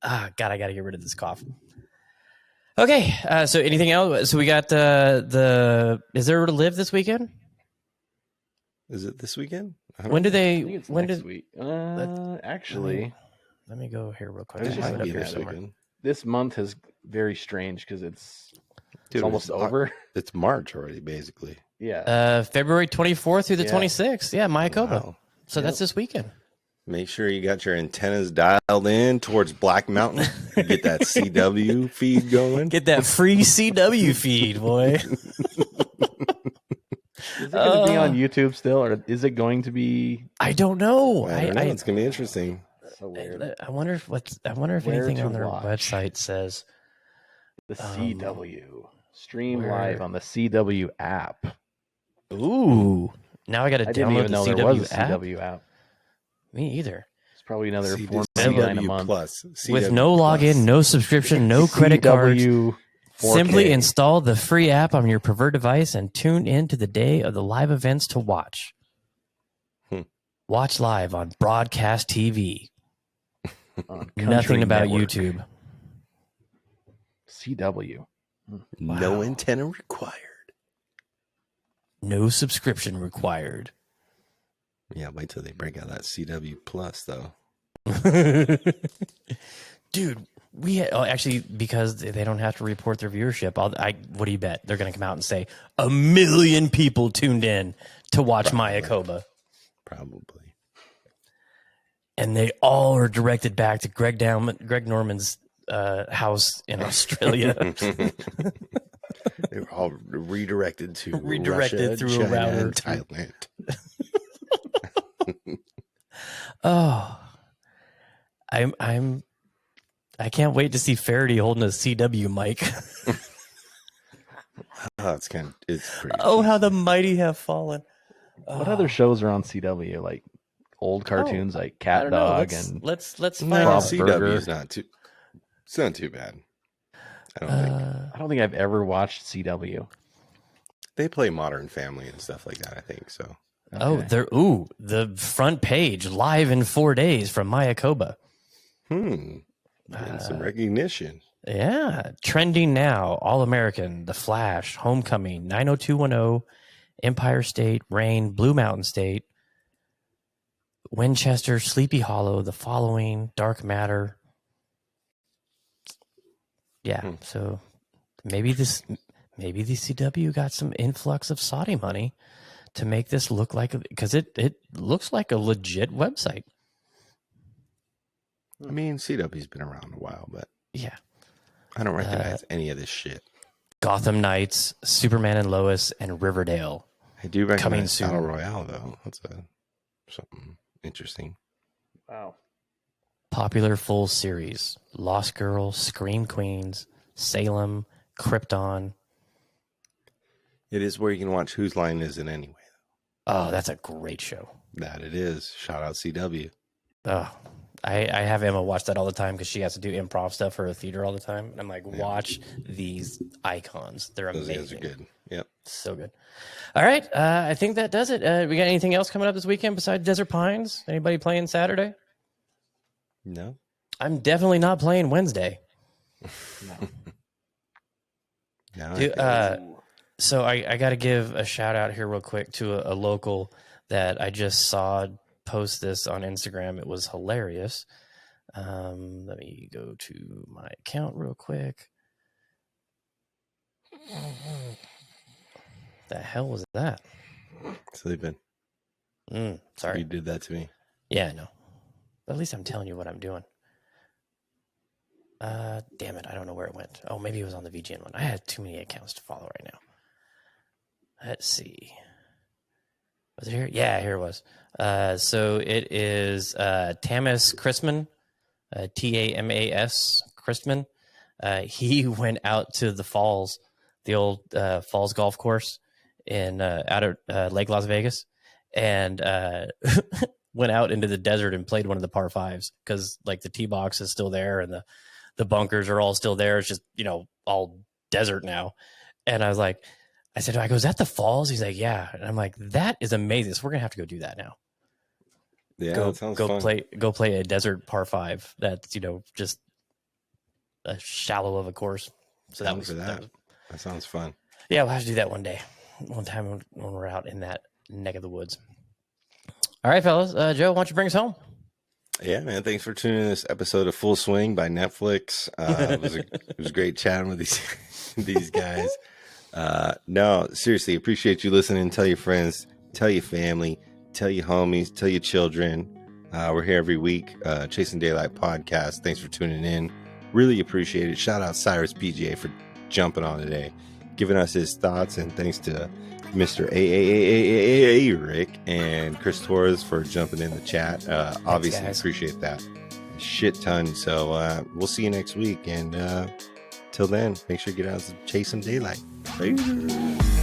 God, I got to get rid of this cough. Okay. So anything else? So we got is there to live this weekend? Is it this weekend? When do they? I think it's When next did? week? Actually, let me go here real quick. I was I just have it up looking here at it somewhere. again. This month is very strange because it's Dude, almost over. It's March already, basically. Yeah. February 24th through the 26th. Yeah, Mayakoba. Wow. So that's this weekend. Make sure you got your antennas dialed in towards Black Mountain. Get that CW feed going. Get that free CW feed, boy. Is it going to be on YouTube still, or is it going to be? I don't know. I don't know. It's gonna be interesting. So weird. I wonder if anything on their website says The CW stream live on the CW app. Ooh. Now I got to I didn't download even the know there CW was a app. CW app. Me either. It's probably another $4.99 a CW month. Plus. With CW no Plus. login, no subscription, no credit cards. CW 4K. Simply install the free app on your preferred device and tune in to the day of the live events to watch. Watch live on broadcast TV. on Nothing Country about Network. YouTube. CW. No antenna required. No subscription required. Yeah, wait till they break out that CW Plus, though. Dude, actually, because they don't have to report their viewership, what do you bet? They're going to come out and say 1 million people tuned in to watch Mayakoba. Probably. And they all are directed back to Greg Norman's house in Australia. They were all redirected to Redirected Russia, through a China, router. and Thailand. Oh, I can't wait to see Faraday holding a CW mic. Oh, it's pretty. Oh, how the mighty have fallen. What other shows are on CW? Like old cartoons like I Cat don't know. Dog Let's find No, out. CW CW Burger. is not too. It's not too bad. I don't think I don't think I've ever watched CW. they play Modern Family and stuff like that. I think so. Oh, the front page live in 4 days from Mayakoba. Getting some recognition. Yeah, trending now. All American, The Flash, Homecoming, 90210, Empire State, Rain, Blue Mountain State, Winchester, Sleepy Hollow, The Following, Dark Matter. Yeah, so maybe the CW got some influx of Saudi money to make this look like, because it looks like a legit website. I mean, CW's been around a while, but Yeah. I don't recognize any of this shit. Gotham Knights, Superman and Lois, and Riverdale. I do recognize Coming soon. Battle Royale, though. That's something interesting. Wow. Popular full series: Lost Girl, Scream Queens, Salem, Krypton. It is where you can watch Whose Line Is It Anyway. Oh, that's a great show. That it is. Shout out CW. Oh, I have Emma watch that all the time because she has to do improv stuff for a theater all the time. And I'm like, watch these icons. They're Those amazing. guys are good. Yep. So good. All right. I think that does it. We got anything else coming up this weekend besides Desert Pines? Anybody playing Saturday? No. I'm definitely not playing Wednesday. No. Dude, so I got to give a shout out here real quick to a local that I just saw post this on Instagram. It was hilarious. Let me go to my account real quick. The hell was that? Sleeping. Sorry. You did that to me. Yeah, I know. But at least I'm telling you what I'm doing. Damn it. I don't know where it went. Oh, maybe it was on the VGN one. I had too many accounts to follow right now. Let's see. Was it here? Yeah, here it was. So it is Tamas Christman, Tamas Christman. He went out to the Falls, the old Falls golf course in out of Lake Las Vegas, and went out into the desert and played one of the par fives because like the tee box is still there and the bunkers are all still there. It's just, all desert now. And I was like, I said, is that the falls? He's like, yeah. And I'm like, that is amazing. So we're going to have to go do that now. Yeah, that sounds fun. Go play a desert par five that's, just a shallow of a course. So that sounds fun. Yeah, we'll have to do that one time when we're out in that neck of the woods. All right, fellas. Joe, why don't you bring us home? Yeah, man. Thanks for tuning in to this episode of Full Swing by Netflix. It was great chatting with these guys. No, seriously, appreciate you listening. Tell your friends, tell your family, tell your homies, tell your children. We're here every week, Chasing Daylight podcast. Thanks for tuning in. Really appreciate it. Shout out Cyrus PGA for jumping on today, giving us his thoughts, and thanks to Mr. Rick and Chris Torres for jumping in the chat. Obviously, appreciate that a shit ton. So we'll see you next week, and till then, make sure you get out and chase some daylight. Later.